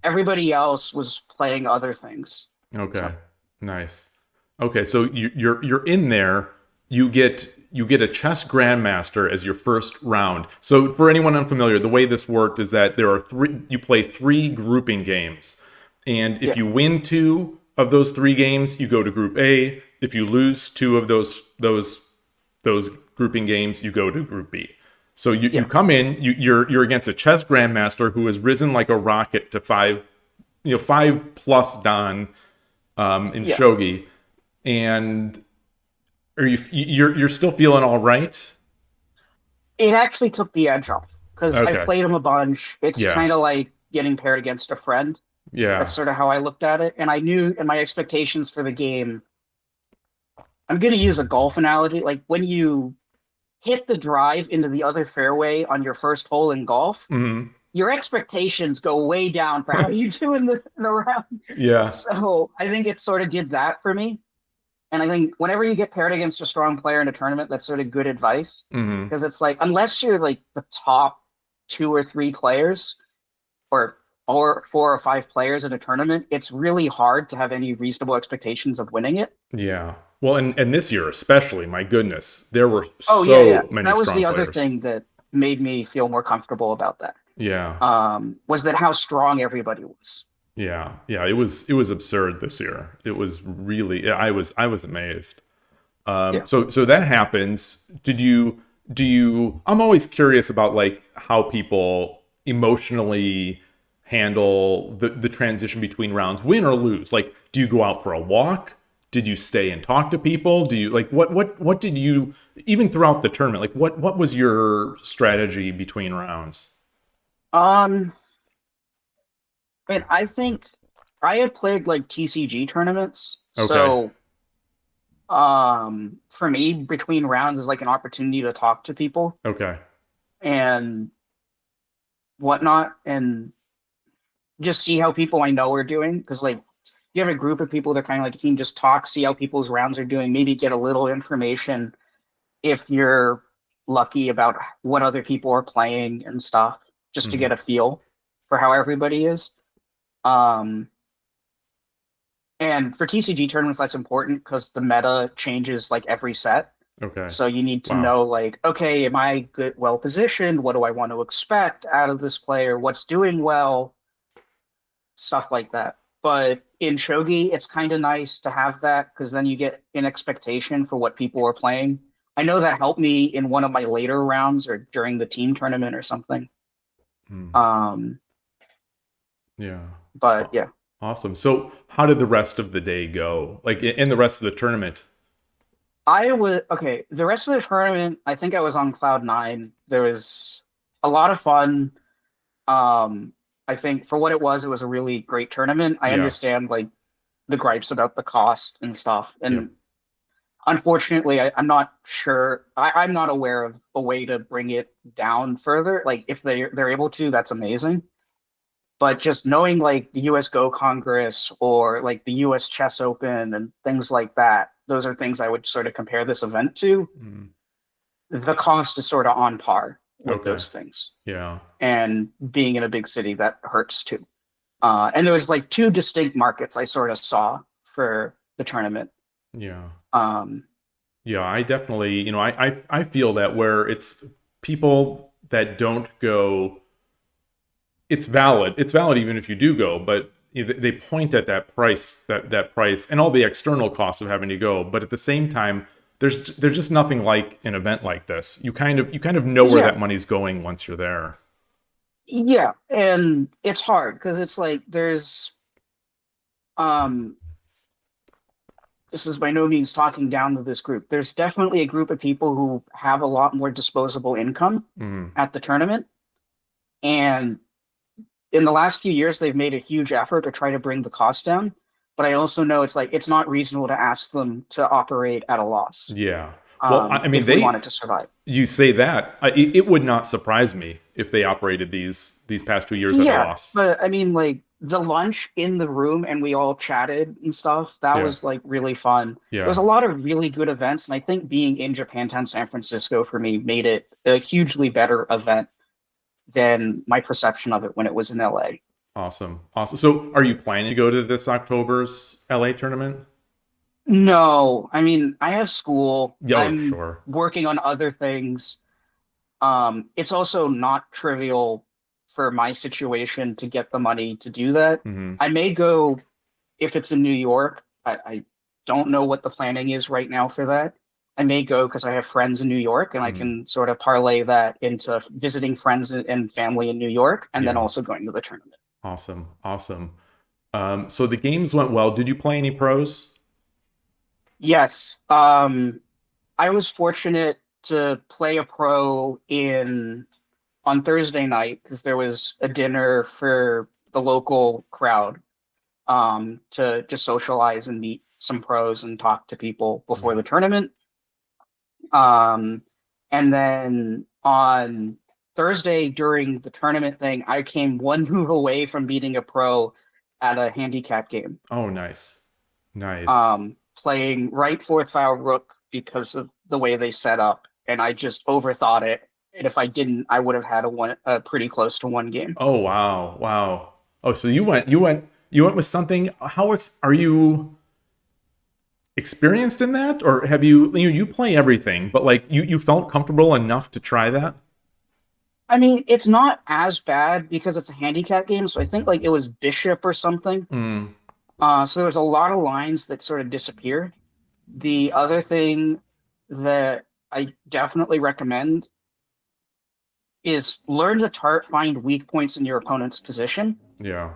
B: everybody else was playing other things. So,
A: Okay. Nice. Okay, so you're in there. You get a chess grandmaster as your first round. So for anyone unfamiliar, the way this worked is that there are three. You play three grouping games, and if
B: yeah,
A: you win two of those three games, you go to Group A. If you lose two of those grouping games, you go to Group B. So you
B: yeah,
A: come in. You're against a chess grandmaster who has risen like a rocket to five. 5+ Dan in
B: yeah.
A: Shogi, and are you're still feeling all right?
B: It actually took the edge off because I've
A: Okay,
B: played him a bunch. It's
A: yeah,
B: kind of like getting paired against a friend. That's
A: yeah,
B: sort of how I looked at it. And I knew in my expectations for the game, I'm going to use a golf analogy. Like when you hit the drive into the other fairway on your first hole in golf,
A: hmm
B: your expectations go way down for how you do in the round.
A: yeah,
B: So I think it sort of did that for me. And I think whenever you get paired against a strong player in a tournament, that's sort of good advice.
A: hmm
B: Because it's like, unless you're like the top two or three players or four or five players in a tournament, it's really hard to have any reasonable expectations of winning it.
A: yeah, Well, and this year especially, my goodness, there were
B: Oh yeah, yeah.
A: so many
B: That was
A: strong
B: the other
A: players.
B: thing that made me feel more comfortable about that.
A: Yeah.
B: Was that how strong everybody was.
A: Yeah. Yeah, it was absurd this year. It was really I was amazed.
B: Yeah.
A: So that happens. Do you I'm always curious about like how people emotionally handle the transition between rounds, win or lose. Like, do you go out for a walk? Did you stay and talk to people? Do you like what did you even throughout the tournament? Like what was your strategy between rounds?
B: Um, and I think I had played like TCG tournaments,
A: Okay.
B: so for me, between rounds is like an opportunity to talk to people
A: Okay.
B: and whatnot, and just see how people I know are doing. Because like you have a group of people that kind of like you can just talk, see how people's rounds are doing, maybe get a little information if you're lucky about what other people are playing and stuff, just to get
A: Mhm.
B: a feel for how everybody is. Um, and for TCG tournaments, that's important because the meta changes like every set.
A: Okay.
B: So you need to
A: Wow.
B: know like, okay, am I good, well positioned? What do I want to expect out of this player? What's doing well? Stuff like that. But in Shogi, it's kind of nice to have that because then you get an expectation for what people are playing. I know that helped me in one of my later rounds or during the team tournament or something.
A: Hmm.
B: Um,
A: Yeah.
B: but
A: Aw-
B: yeah,
A: Awesome. So, how did the rest of the day go? Like in the rest of the tournament?
B: I was okay. The rest of the tournament, I think I was on cloud nine. There was a lot of fun. Um, I think for what it was a really great tournament. I
A: Yeah.
B: understand like the gripes about the cost and stuff,
A: Yep.
B: and unfortunately, I'm not sure. I'm not aware of a way to bring it down further. Like if they're able to, that's amazing. But just knowing like the US Go Congress or like the US Chess Open and things like that, those are things I would sort of compare this event to.
A: Mm.
B: The cost is sort of on par with
A: Okay.
B: those things.
A: Yeah.
B: And being in a big city, that hurts too. And there was like two distinct markets I sort of saw for the tournament.
A: Yeah.
B: Um,
A: Yeah. I definitely, I feel that where it's people that don't go, it's valid. It's valid even if you do go, but they point at that price, that price, and all the external costs of having to go. But at the same time, there's just nothing like an event like this. You kind of know where
B: yeah,
A: that money's going once you're there.
B: yeah, and it's hard because it's like there's um this is by no means talking down to this group. There's definitely a group of people who have a lot more disposable income
A: Mm.
B: at the tournament, and in the last few years they've made a huge effort to try to bring the cost down. But I also know it's like it's not reasonable to ask them to operate at a loss
A: Yeah. Well, I mean,
B: if we want it to survive.
A: you say that it would not surprise me if they operated these past 2 years at a
B: Yeah,
A: loss.
B: but I mean, like the lunch in the room and we all chatted and stuff, that
A: Yeah.
B: was like really fun. There's
A: Yeah.
B: a lot of really good events, and I think being in Japantown, San Francisco for me made it a hugely better event than my perception of it when it was in LA.
A: Awesome. Awesome. So, are you planning to go to this October's LA tournament?
B: No, I mean, I have school.
A: Yeah, oh,
B: I'm
A: sure.
B: working on other things. It's also not trivial for my situation to get the money to do that.
A: Hmm.
B: I may go if it's in New York. I don't know what the planning is right now for that. I may go because I have friends in New York and I
A: Hmm.
B: can sort of parlay that into visiting friends and family in New York and then
A: Yeah.
B: also going to the tournament.
A: Awesome. Awesome. So the games went well. Did you play any pros?
B: Yes. I was fortunate to play a pro in on Thursday night because there was a dinner for the local crowd to just socialize and meet some pros and talk to people before
A: Yeah.
B: the tournament. Um, and then on Thursday during the tournament thing, I came one move away from beating a pro at a handicap game,
A: Oh, nice. Nice.
B: playing right fourth file rook because of the way they set up, and I just overthought it. And if I didn't, I would have had a pretty close to one game.
A: Oh, wow. Wow. Oh, so you went with something. Are you experienced in that, or have you play everything, but like you felt comfortable enough to try that?
B: I mean, it's not as bad because it's a handicap game, so I think like it was bishop or something.
A: Mm,
B: So there's a lot of lines that sort of disappear. The other thing that I definitely recommend is learn to find weak points in your opponent's position.
A: yeah.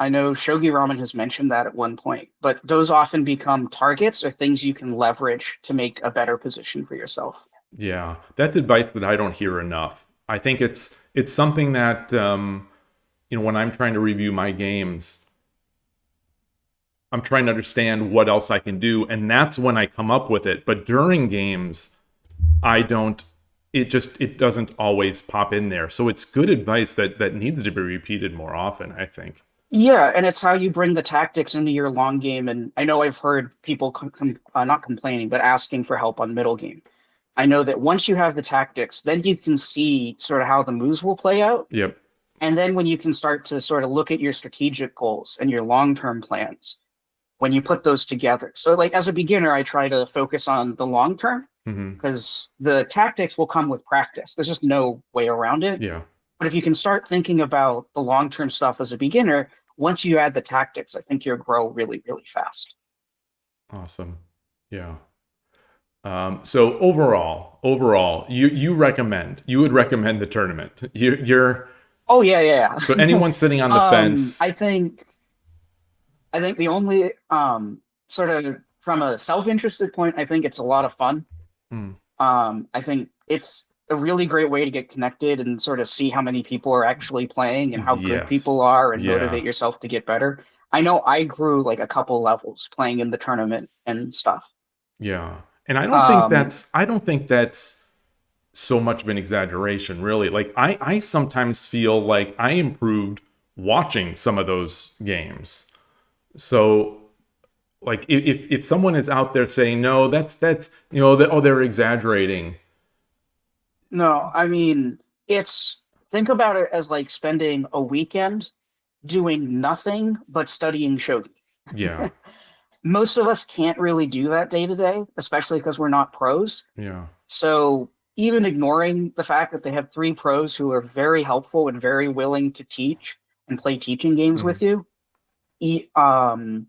B: I know Shogi Ramen has mentioned that at one point, but those often become targets or things you can leverage to make a better position for yourself.
A: Yeah, that's advice that I don't hear enough. I think it's something that when I'm trying to review my games, I'm trying to understand what else I can do, and that's when I come up with it. But during games, I don't. It doesn't always pop in there. So it's good advice that needs to be repeated more often, I think.
B: Yeah, and it's how you bring the tactics into your long game. And I know I've heard people not complaining, but asking for help on middle game. I know that once you have the tactics, then you can see sort of how the moves will play out.
A: Yep.
B: And then when you can start to sort of look at your strategic goals and your long-term plans, when you put those together. So like as a beginner, I try to focus on the long term
A: Hmm.
B: because the tactics will come with practice. There's just no way around it.
A: Yeah.
B: But if you can start thinking about the long-term stuff as a beginner, once you add the tactics, I think you'll grow really, really fast.
A: Awesome. Yeah. So overall, you would recommend the tournament. You're
B: Oh yeah,
A: so
B: yeah.
A: anyone sitting on the
B: I
A: fence.
B: think the only sort of from a self-interested point, I think it's a lot of fun.
A: Hmm,
B: I think it's a really great way to get connected and sort of see how many people are actually playing and how good people
A: yes.
B: are and motivate
A: Yeah.
B: yourself to get better. I know I grew like a couple levels playing in the tournament and stuff.
A: Yeah. And
B: Um,
A: I don't think that's so much of an exaggeration, really. Like I sometimes feel like I improved watching some of those games. So like if someone is out there saying no, that's they're exaggerating.
B: no, I mean, it's think about it as like spending a weekend doing nothing but studying shogi.
A: Yeah.
B: Most of us can't really do that day to day, especially because we're not pros.
A: Yeah.
B: So even ignoring the fact that they have three pros who are very helpful and very willing to teach and play teaching games
A: Mhm.
B: with you, e- um,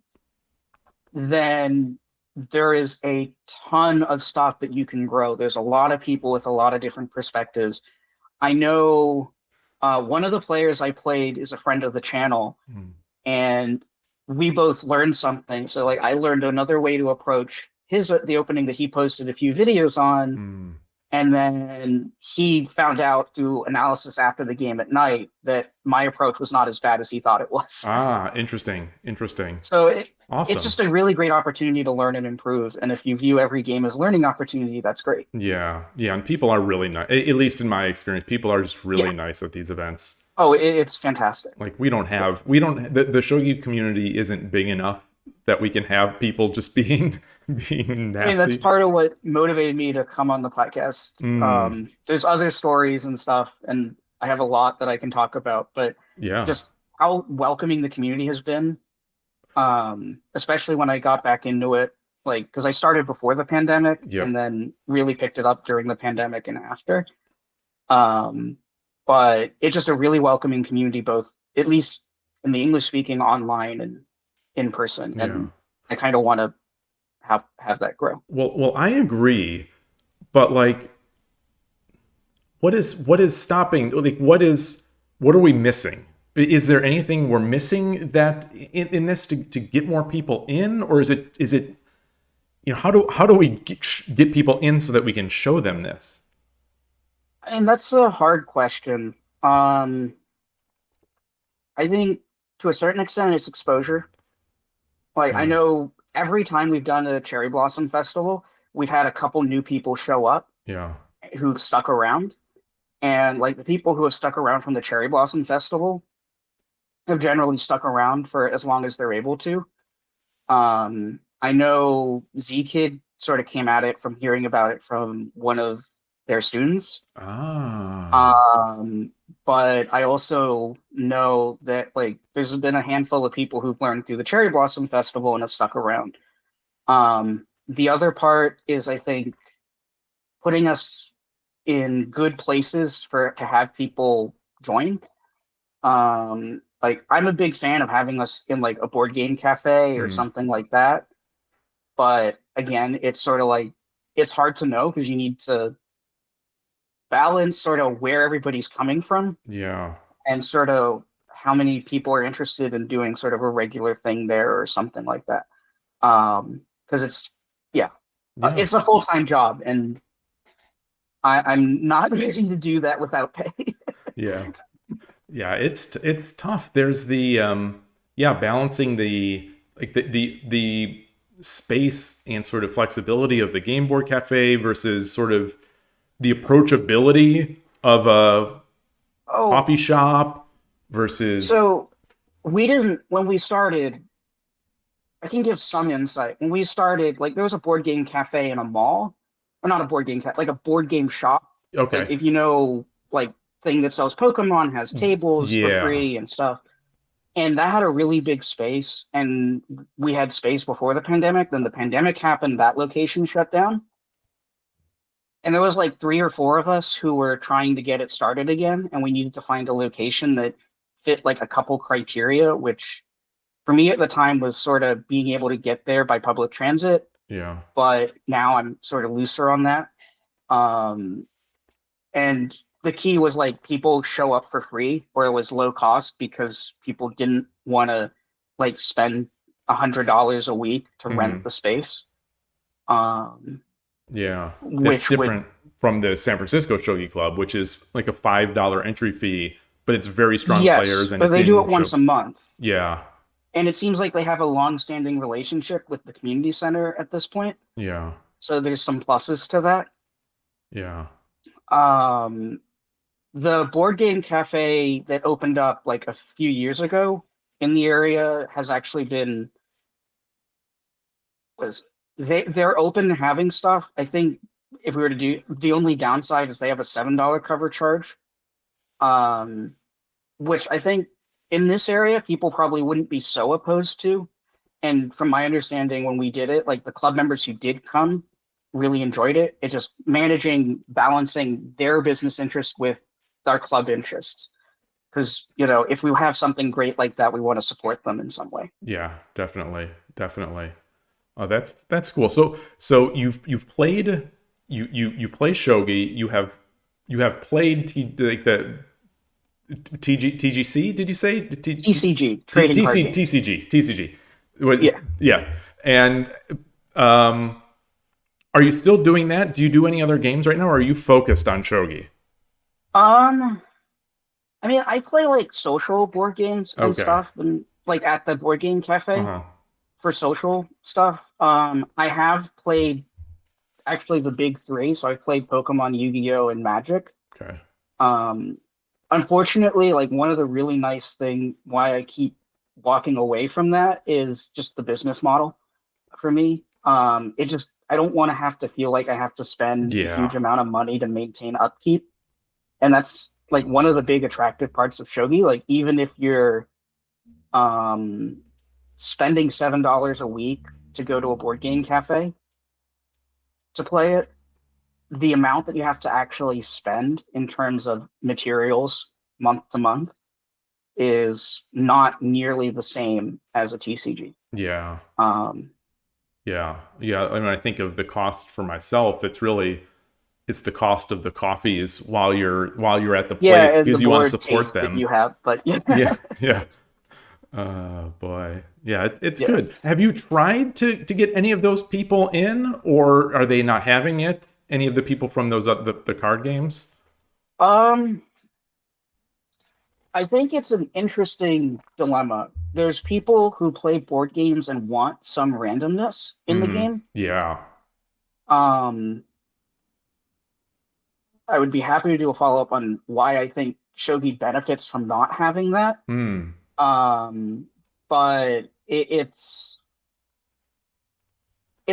B: then there is a ton of stuff that you can grow. There's a lot of people with a lot of different perspectives. I know one of the players I played is a friend of the channel,
A: Mhm.
B: and we both learned something. So like I learned another way to approach his the opening that he posted a few videos on,
A: Mm.
B: and then he found out through analysis after the game at night that my approach was not as bad as he thought it was.
A: Ah, interesting. Interesting.
B: So it's
A: Awesome.
B: just a really great opportunity to learn and improve. And if you view every game as learning opportunity, that's great.
A: Yeah. Yeah, and people are really nice. At least in my experience, people are just
B: Yeah.
A: really nice at these events.
B: Oh, it's fantastic.
A: Like we don't the shogi community isn't big enough that we can have people just being being
B: I mean, that's
A: nasty.
B: part of what motivated me to come on the podcast.
A: Mm.
B: There's other stories and stuff, and I have a lot that I can talk about, but
A: Yeah.
B: just how welcoming the community has been, especially when I got back into it, like, because I started before the pandemic
A: Yep.
B: and then really picked it up during the pandemic and after. Um, but it's just a really welcoming community, both at least in the English speaking online and in person.
A: Yeah.
B: And I kind of want to have that grow.
A: Well, I agree, but like what is stopping like what are we missing? Is there anything we're missing that in this to get more people in, or is it how do we get people in so that we can show them this?
B: And that's a hard question. Um, I think to a certain extent, it's exposure. Like I
A: Yeah.
B: know every time we've done a cherry blossom festival, we've had a couple new people show up
A: Yeah.
B: who've stuck around. And like the people who have stuck around from the cherry blossom festival have generally stuck around for as long as they're able to. I know Z Kid sort of came at it from hearing about it from one of their students.
A: Ah.
B: Um, but I also know that like there's been a handful of people who've learned through the Cherry Blossom Festival and have stuck around. The other part is, I think, putting us in good places for to have people join. Like I'm a big fan of having us in like a board game cafe or
A: Mm,
B: something like that. But again, it's sort of like it's hard to know because you need to balance sort of where everybody's coming from
A: yeah.
B: and sort of how many people are interested in doing sort of a regular thing there or something like that. Because it's yeah,
A: Yeah.
B: it's a full-time job, and I'm not ready to do that without pay.
A: Yeah. Yeah, it's tough. There's the yeah, balancing the like the space and sort of flexibility of the game board cafe versus sort of the approachability of a
B: Oh,
A: coffee shop versus
B: so we didn't when we started. I can give some insight. When we started, like there was a board game cafe in a mall, or not a board game cafe, like a board game shop. Like
A: okay.
B: if you know, like thing that sells Pokemon has tables for
A: Yeah.
B: free and stuff. And that had a really big space, and we had space before the pandemic. Then the pandemic happened, that location shut down. And there was like three or four of us who were trying to get it started again, and we needed to find a location that fit like a couple criteria, which for me at the time was sort of being able to get there by public transit,
A: Yeah.
B: but now I'm sort of looser on that. Um, and the key was like people show up for free or it was low cost because people didn't want to like spend $100 a week to rent
A: Hmm.
B: the space. Um,
A: Yeah. That's
B: which would
A: different from the San Francisco Shogi Club, which is like a $5 entry fee, but it's very strong
B: yes,
A: players and
B: but
A: it's
B: they do
A: in
B: it once
A: show.
B: a month.
A: Yeah.
B: And it seems like they have a long-standing relationship with the community center at this point.
A: Yeah.
B: So there's some pluses to that.
A: Yeah.
B: Um, the board game cafe that opened up like a few years ago in the area has actually been was they're open to having stuff. I think if we were to do the only downside is they have a $7 cover charge. Um, which I think in this area people probably wouldn't be so opposed to. And from my understanding, when we did it, like the club members who did come really enjoyed it. It's just managing, balancing their business interest with our club interests. Because, you know, if we have something great like that, we want to support them in some way.
A: Yeah, definitely. Definitely. Oh, that's cool. So you've played you play shogi. You have played like the TGC. Did you say
B: TCG, trading card games.
A: TCG? What?
B: Yeah.
A: Yeah. And um, are you still doing that? Do you do any other games right now, or are you focused on shogi?
B: Um, I mean, I play like social board games and
A: Okay.
B: stuff, and like at the board game
A: Uh
B: cafe
A: huh.
B: for social stuff. I have played actually the big three, so I've played Pokemon, Yu-Gi-Oh, and Magic.
A: Okay.
B: Um, unfortunately, like one of the really nice thing why I keep walking away from that is just the business model for me. It just I don't want to have to feel like I have to spend a
A: Yeah.
B: huge amount of money to maintain upkeep. And that's like one of the big attractive parts of shogi. Like even if you're um spending $7 a week to go to a board game cafe to play it, the amount that you have to actually spend in terms of materials month to month is not nearly the same as a TCG.
A: Yeah.
B: Um,
A: Yeah. Yeah. I mean, I think of the cost for myself. It's the cost of the coffees while you're at the place
B: yeah, and the
A: because you want to
B: board
A: support
B: taste that
A: them.
B: you have, but yeah,
A: Yeah. Yeah. Boy. Yeah, it's
B: yeah.
A: good. Have you tried to get any of those people in, or are they not having it? Any of the people from those the card games?
B: Um, I think it's an interesting dilemma. There's people who play board games and want some randomness in the
A: Hmm.
B: game.
A: Yeah.
B: Um, I would be happy to do a follow up on why I think shogi benefits from not having that.
A: Hmm.
B: Um, but it's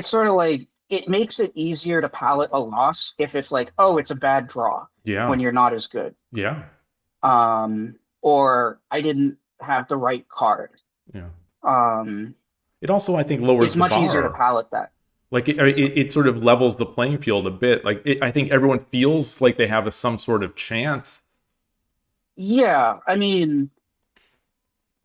B: sort of like it makes it easier to palate a loss if it's like, oh, it's a bad draw
A: Yeah.
B: when you're not as good.
A: Yeah.
B: Or I didn't have the right card.
A: Yeah.
B: Um,
A: It also, I think, lowers
B: It's
A: the
B: much easier to
A: bar.
B: palate that.
A: Like
B: So,
A: it sort of levels the playing field a bit. Like I think everyone feels like they have some sort of chance.
B: yeah, I mean,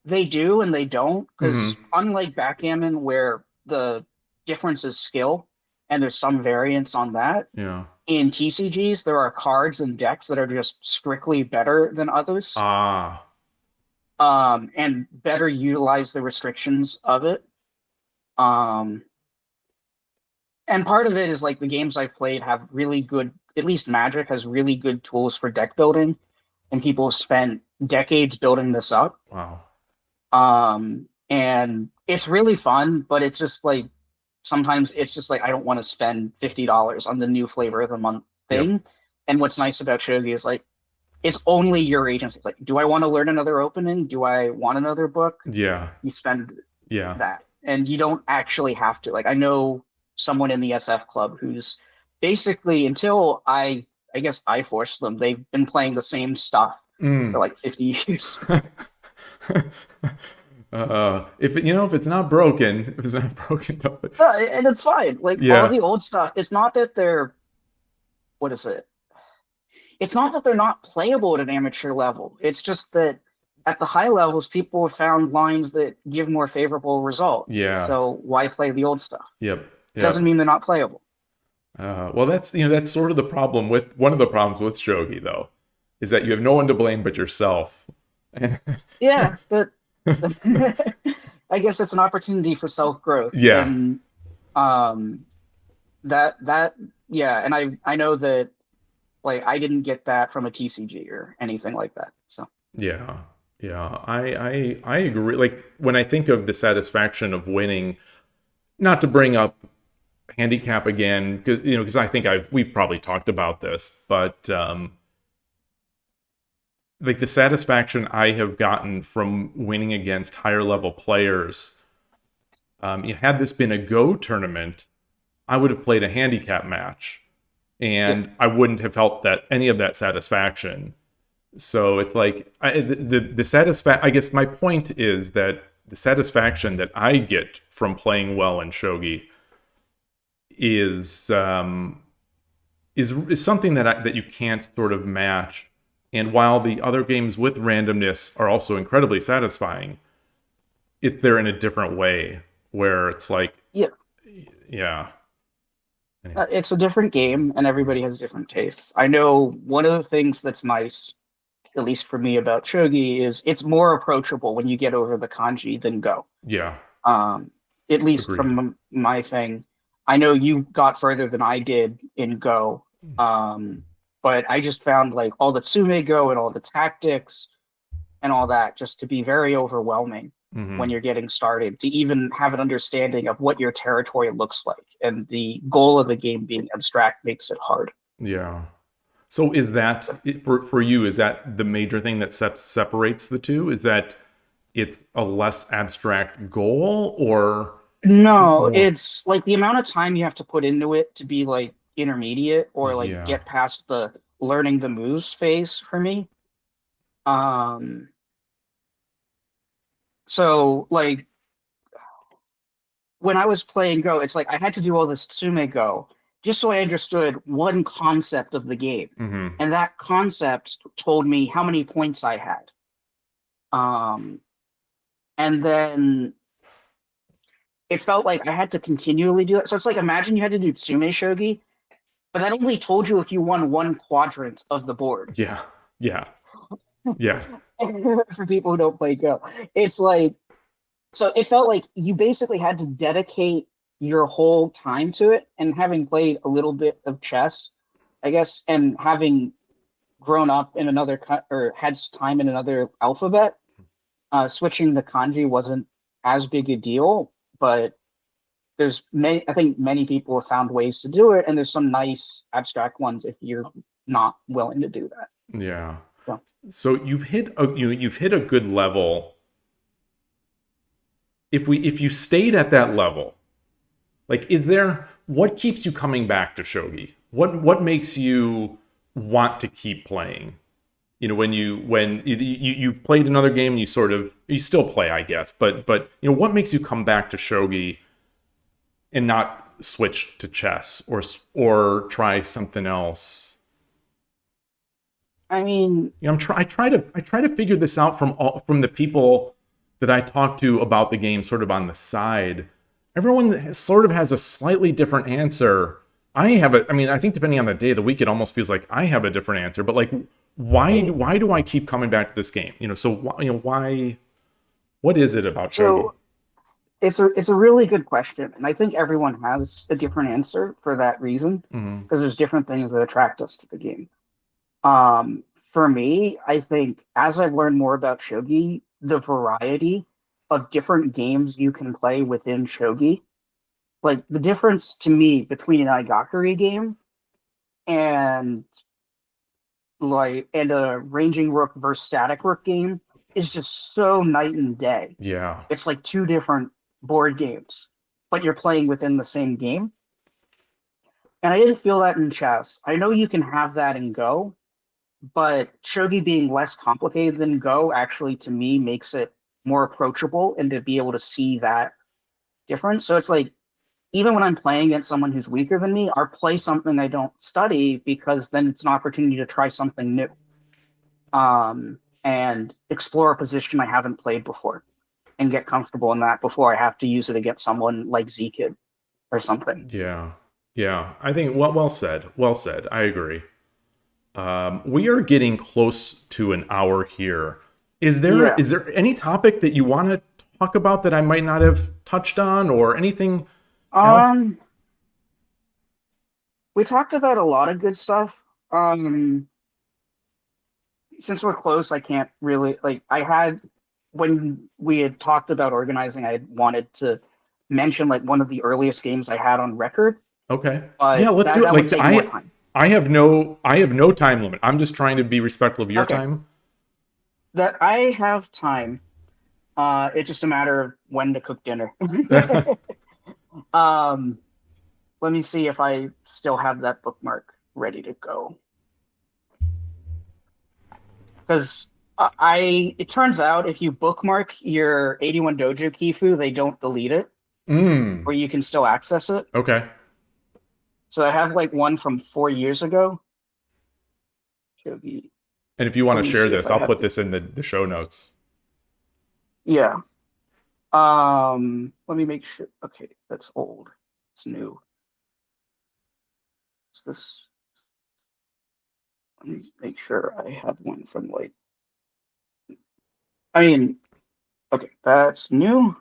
B: they do and they don't, because
A: Hmm.
B: unlike backgammon, where the difference is skill and there's some variance on that,
A: Yeah.
B: in TCGs, there are cards and decks that are just strictly better than others,
A: Ah.
B: and better utilize the restrictions of it. Um, and part of it is like the games I've played have really good, at least Magic has really good tools for deck building, and people have spent decades building this up.
A: Wow.
B: And it's really fun, but it's just like sometimes it's just like I don't want to spend $50 on the new flavor of the month
A: Yep.
B: thing. And what's nice about Shogi is like it's only your agency. It's like, do I want to learn another opening? Do I want another book?
A: Yeah.
B: You spend
A: Yeah.
B: that. And you don't actually have to. Like I know someone in the SF club who's basically until I guess I forced them, they've been playing the same stuff for
A: Mm.
B: like 50 years.
A: If it, if it's not broken, if it's not broken, don't.
B: And it's fine. Like all
A: Yeah.
B: the old stuff, it's not that they're what is it? It's not that they're not playable at an amateur level. It's just that at the high levels, people have found lines that give more favorable results.
A: Yeah.
B: So why play the old stuff?
A: Yep.
B: Doesn't
A: Yep.
B: mean they're not playable.
A: Well, that's sort of the problem with one of the problems with shogi though, is that you have no one to blame but yourself. And
B: Yeah, but I guess it's an opportunity for self growth,
A: yeah,
B: and um, that yeah, and I know that like I didn't get that from a TCG or anything like that. So
A: yeah, yeah. I agree. Like when I think of the satisfaction of winning, not to bring up handicap again, because I think we've probably talked about this, but like the satisfaction I have gotten from winning against higher level players. Had this been a Go tournament, I would have played a handicap match,
B: yeah,
A: and I wouldn't have felt that any of that satisfaction. So it's like the satisfaction. I guess my point is that the satisfaction that I get from playing well in shogi is is something that you can't sort of match. And while the other games with randomness are also incredibly satisfying, they're in a different way where it's like,
B: yeah.
A: yeah, anyway.
B: It's a different game, and everybody has different tastes. I know one of the things that's nice, at least for me, about shogi is it's more approachable when you get over the kanji than Go.
A: Yeah,
B: Um, at least
A: agreed.
B: from my thing. I know you got further than I did in Go, um, but I just found like all the tsume Go and all the tactics and all that just to be very overwhelming when
A: Hmm.
B: you're getting started to even have an understanding of what your territory looks like. And the goal of the game being abstract makes it hard.
A: Yeah. So is that for you? Is that the major thing that separates the two? Is that it's a less abstract goal, or
B: No,
A: more?
B: it's like the amount of time you have to put into it to be like intermediate or like
A: Yeah.
B: get past the learning the moves phase for me. Um, so like when I was playing Go, it's like I had to do all this Tsume Go just so I understood one concept of the game.
A: Hmm.
B: And that concept told me how many points I had. Um, and then it felt like I had to continually do it. So it's like imagine you had to do Tsume Shogi, but that only told you if you won one quadrant of the board.
A: Yeah. Yeah. Yeah.
B: For people who don't play Go, it's like so it felt like you basically had to dedicate your whole time to it. And having played a little bit of chess, I guess, and having grown up in another or had time in another alphabet, switching the kanji wasn't as big a deal. But there's many, I think many people have found ways to do it, and there's some nice abstract ones if you're not willing to do that.
A: Yeah.
B: So,
A: So you've hit a good level. If you stayed at that level, like, is there what keeps you coming back to shogi? What makes you want to keep playing? When you've played another game, and you sort of you still play, I guess, but what makes you come back to shogi and not switch to chess or try something else?
B: I mean,
A: I try to figure this out from the people that I talk to about the game, sort of on the side. Everyone sort of has a slightly different answer. I think depending on the day of the week, it almost feels like I have a different answer. But like, why do I keep coming back to this game? So why? What is it about shogi?
B: so it's a really good question, and I think everyone has a different answer for that reason
A: Hmm.
B: because there's different things that attract us to the game. For me, I think as I've learned more about shogi, the variety of different games you can play within shogi, like the difference to me between an Igakari game and and a ranging rook versus static rook game is just so night and day.
A: Yeah.
B: It's like two different board games, but you're playing within the same game. And I didn't feel that in chess. I know you can have that in Go, but shogi being less complicated than Go actually to me makes it more approachable and to be able to see that difference. So it's like even when I'm playing against someone who's weaker than me, I'll play something I don't study because then it's an opportunity to try something new, and explore a position I haven't played before and get comfortable in that before I have to use it against someone like Z-Kid or something.
A: Yeah. Yeah. I think well said. Well said. I agree. We are getting close to an hour here.
B: Yeah.
A: Is there any topic that you want to talk about that I might not have touched on, or anything else?
B: Um, we talked about a lot of good stuff. Um, since we're close, I can't really like I had when we had talked about organizing, I had wanted to mention like one of the earliest games I had on record,
A: Okay. Yeah,
B: but
A: let's
B: that
A: do it.
B: that would
A: Like
B: take more time.
A: I have no time limit. I'm just trying to be respectful of your
B: Okay.
A: time.
B: That I have time. It's just a matter of when to cook dinner. um, let me see if I still have that bookmark ready to go. Because it turns out if you bookmark your 81 Dojo Kifu, they don't delete it,
A: Mm.
B: or you can still access it.
A: Okay.
B: So I have like one from 4 years ago. Shogi.
A: And if you want
B: Let
A: to
B: me
A: share
B: see if
A: this,
B: I
A: I'll
B: have
A: put
B: it.
A: this in the show notes.
B: Yeah. Let me make sure. Okay, that's old. It's new. Is this? Let me make sure I have one from like. I mean, okay, that's new.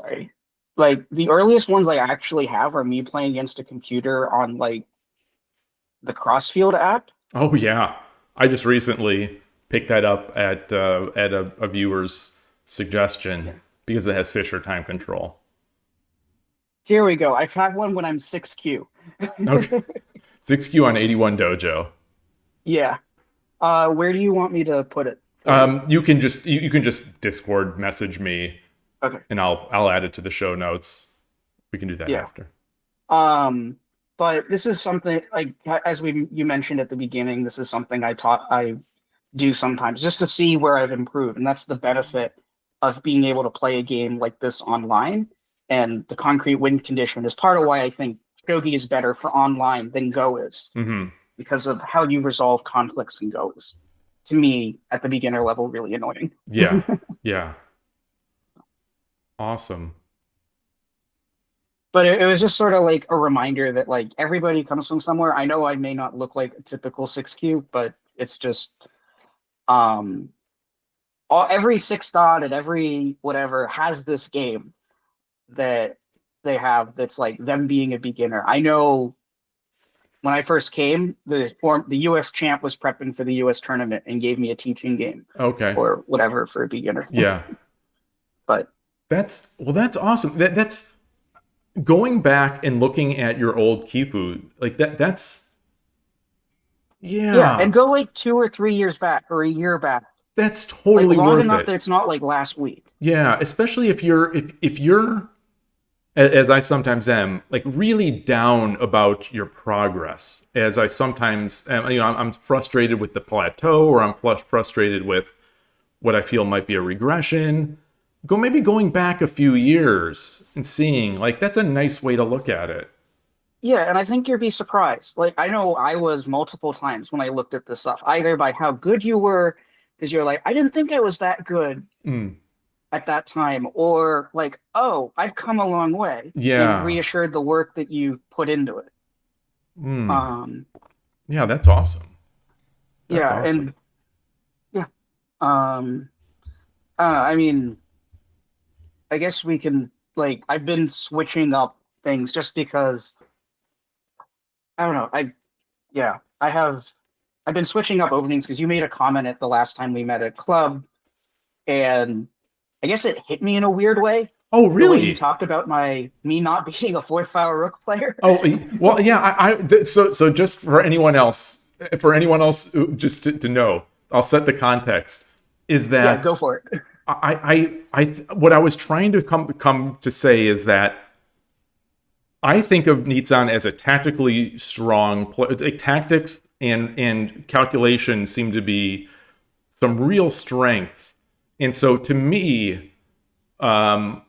B: Sorry. Like the earliest ones I actually have are me playing against a computer on like the Crossfield app.
A: Oh yeah. I just recently picked that up at a viewer's
B: Yeah.
A: suggestion because it has Fisher time control.
B: Here we go. I've had one when I'm 6Q.
A: Okay. 6Q on 81 Dojo.
B: Yeah. Where do you want me to put it for you?
A: You can just Discord message me
B: Okay.
A: and I'll add it to the show notes. We can do that
B: Yeah.
A: after.
B: Um, but this is something like as we you mentioned at the beginning, this is something I do sometimes just to see where I've improved. And that's the benefit of being able to play a game like this online. And the concrete win condition is part of why I think Shogi is better for online than Go is,
A: Hmm.
B: because of how you resolve conflicts in Go is, to me, at the beginner level, really annoying.
A: Yeah. Yeah. Awesome.
B: But it was just sort of like a reminder that like everybody comes from somewhere. I know I may not look like a typical 6Q, but it's just um every six dot and every whatever has this game that they have that's like them being a beginner. I know when I first came, the US champ was prepping for the US tournament and gave me a teaching game
A: Okay.
B: or whatever for a beginner.
A: Yeah.
B: But
A: That's awesome. That's going back and looking at your old Kipu, like that's
B: yeah,
A: yeah,
B: and go like 2 or 3 years back or a year back,
A: that's
B: like
A: totally
B: long
A: worth
B: enough
A: it.
B: that it's not like last week.
A: Yeah, especially if you're as I sometimes am, like really down about your progress. As I sometimes am, I'm frustrated with the plateau, or I'm frustrated with what I feel might be a regression, going back a few years and seeing, like, that's a nice way to look at it.
B: Yeah, and I think you'd be surprised. Like, I know I was multiple times when I looked at this stuff, either by how good you were, because you're like, I didn't think I was that good
A: Mm.
B: at that time, or like, oh, I've come a long way and
A: Yeah.
B: reassured the work that you put into it.
A: Mm.
B: Um,
A: Yeah, that's awesome. That's
B: yeah,
A: awesome.
B: and yeah, um, I mean, I guess we can like, I've been switching up things just because I don't know. Yeah, I've been switching up openings because you made a comment at the last time we met at club, and I guess it hit me in a weird way.
A: Oh,
B: The way you
A: really?
B: talked about me not being a fourth file rook player.
A: Oh, well, yeah. So just for anyone else, just to know, I'll set the context. Is
B: Yeah,
A: that
B: go for it.
A: what I was trying to come to say is that I think of Nitzan as a tactically strong like tactics and calculation seem to be some real strengths, and so to me, um,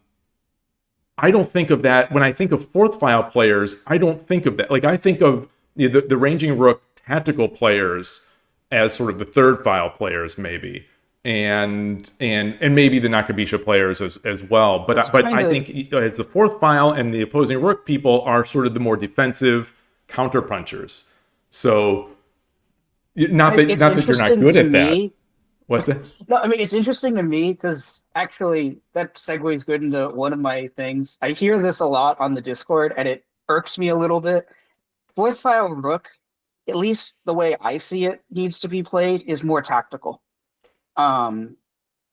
A: I don't think of that when I think of fourth file players. I don't think of that. Like I think of the ranging rook tactical players as sort of the third file players, maybe, and maybe the Nakabisha players as well.
B: It's
A: But
B: kind
A: I
B: of
A: think as the fourth file and the opposing rook people are sort of the more defensive counter punchers. So
B: it's
A: not that you're not
B: interesting
A: good
B: to
A: at that.
B: me.
A: What's it?
B: No, I mean it's interesting to me because actually that segues good into one of my things. I hear this a lot on the Discord, and it irks me a little bit. Fourth file rook, at least the way I see it, needs to be played is more tactical. Um,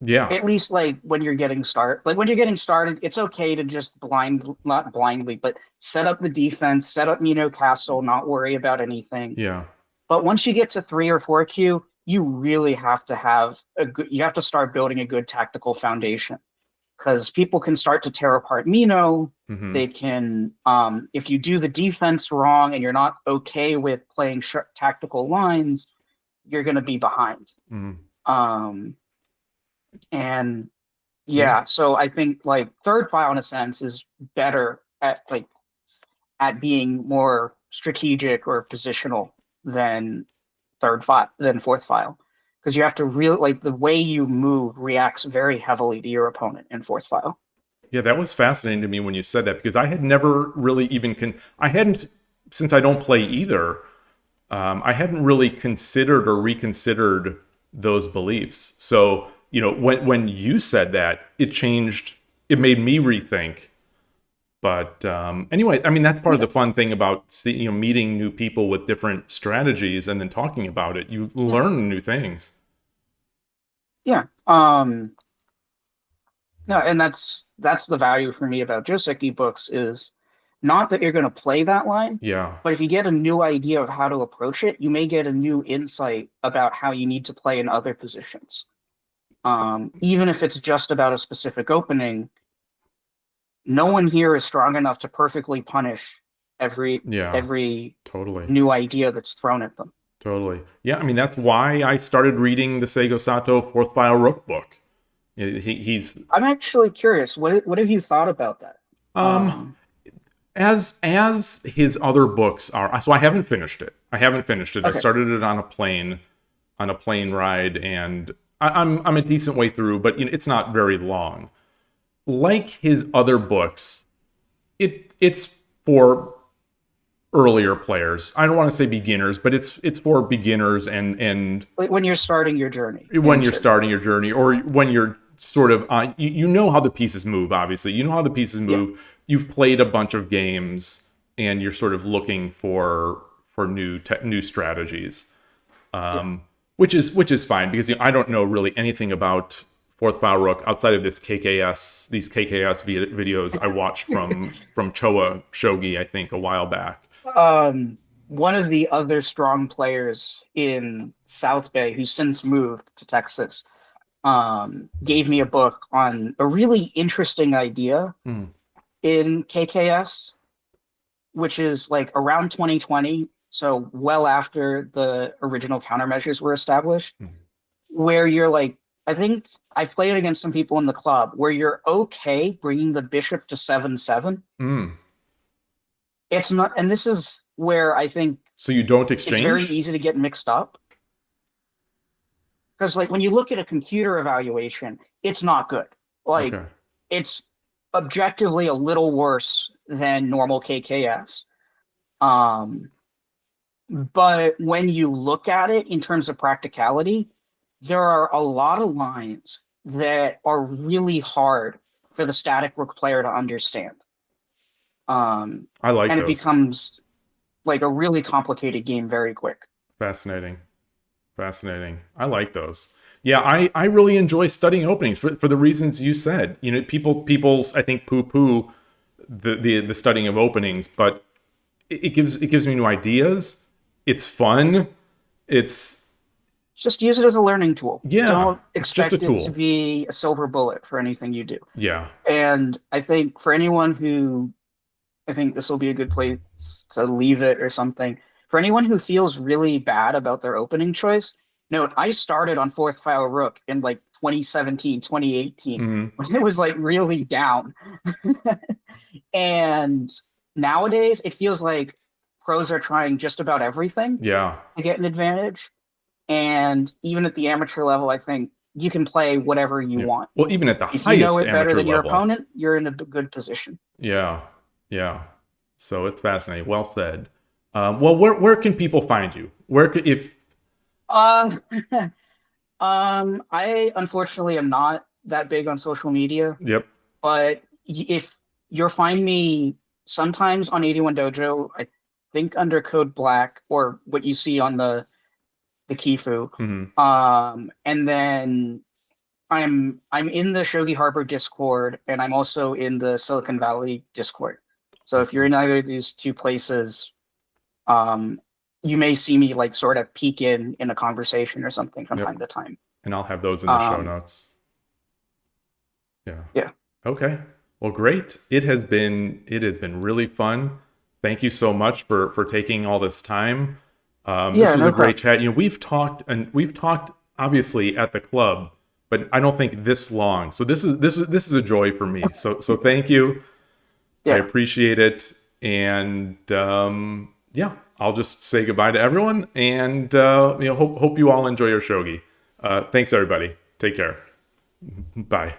A: Yeah.
B: at least like when you're getting started, it's okay to just not blindly, but set up the defense, set up Castle, not worry about anything.
A: Yeah.
B: But once you get to 3 or 4 Q, you really have to have you have to start building a good tactical foundation because people can start to tear apart Mino.
A: Hmm.
B: They can, if you do the defense wrong and you're not okay with playing tactical lines, you're going to be behind.
A: Hmm.
B: Um, and
A: Yeah.
B: yeah, so I think like third file in a sense is better at being more strategic or positional than fourth file because you have to really like the way you move reacts very heavily to your opponent in fourth file.
A: Yeah, that was fascinating to me when you said that because I had never really even I hadn't since I don't play either. I hadn't really considered or reconsidered those beliefs. So when you said that, it changed. It made me rethink. But anyway, I mean that's part of
B: Yeah,
A: the fun thing about meeting new people with different strategies and then talking about it. You
B: yeah,
A: learn new things.
B: yeah. No, and that's the value for me about Joseki books is not that you're going to play that line,
A: Yeah.
B: but if you get a new idea of how to approach it, you may get a new insight about how you need to play in other positions. Even if it's just about a specific opening, no one here is strong enough to perfectly punish every
A: Yeah.
B: every
A: Totally.
B: new idea that's thrown at them.
A: Totally. Yeah, I mean that's why I started reading the Seigo Sato Fourth File Rook book. He's
B: I'm actually curious. What have you thought about that?
A: um
B: Um,
A: as his other books are. So I haven't finished it. I
B: okay,
A: started it on a plane ride, and I'm a decent way through, but it's not very long. Like his other books, it's for earlier players. I don't want to say beginners, but it's for beginners and
B: like when you're starting your journey
A: when you're
B: into
A: starting your journey or when you're sort of you know how the pieces move. Obviously you know how the pieces
B: yeah,
A: move. You've played a bunch of games and you're sort of looking for new strategies,
B: yeah.
A: which is fine because I don't know really anything about fourth file rook outside of these kks videos I watched from Choa Shogi I think a while back.
B: One of the other strong players in South Bay, who's since moved to Texas, gave me a book on a really interesting idea
A: Hmm.
B: in KKS, which is like around 2020, so well after the original countermeasures were established,
A: Hmm.
B: where you're like, I think I've played against some people in the club where you're okay bringing the bishop to 7-7.
A: Mm.
B: It's not, and this is where I think
A: So you don't
B: it's very
A: exchange?
B: easy to get mixed up. Because like when you look at a computer evaluation, it's not good. Like
A: Okay.
B: it's objectively a little worse than normal KKS. Um, but when you look at it in terms of practicality, there are a lot of lines that are really hard for the static rook player to understand. Um,
A: I like
B: and it
A: those.
B: becomes like a really complicated game very quick.
A: Fascinating. Fascinating. I like those. Yeah, I really enjoy studying openings for the reasons you said. You know, people I think poo-poo the studying of openings, but it gives me new ideas. It's fun. It's
B: Just use it as a learning tool.
A: yeah,
B: Don't
A: it's just a
B: expect it to
A: tool.
B: be a silver bullet for anything you do.
A: Yeah.
B: And I think for anyone who, I think this will be a good place to leave it or something. For anyone who feels really bad about their opening choice, note I started on fourth file rook in like 2017, 2018,
A: Mhm.
B: when it was like really down. And nowadays it feels like pros are trying just about everything
A: Yeah.
B: to get an advantage. And even at the amateur level, I think you can play whatever you
A: Yeah.
B: want.
A: Well, even at the
B: If you know
A: highest
B: it better
A: amateur
B: than your
A: level.
B: opponent, you're in a good position.
A: Yeah. Yeah. So it's fascinating. Well said. Well, where can people find you? If
B: Uh, I unfortunately am not that big on social media,
A: yep.
B: but if you'll find me sometimes on 81 Dojo, I think under code black or what you see on the Kifu.
A: Hmm.
B: And then I'm in the Shogi Harbor Discord, and I'm also in the Silicon Valley Discord. So if you're
A: Awesome.
B: in either of these two places, um, you may see me like sort of peek in a conversation or something from
A: Yep.
B: time to time.
A: And I'll have those in the show
B: Um,
A: notes. Yeah.
B: yeah,
A: Okay. Well, great. It has been really fun. Thank you so much for taking all this time. This
B: yeah,
A: was a
B: no
A: great
B: problem.
A: chat. You know, we've talked obviously at the club, but I don't think this long. So this is a joy for me. So thank you. I
B: Yeah,
A: appreciate it. And yeah, I'll just say goodbye to everyone. And hope you all enjoy your shogi. Thanks everybody. Take care. Bye.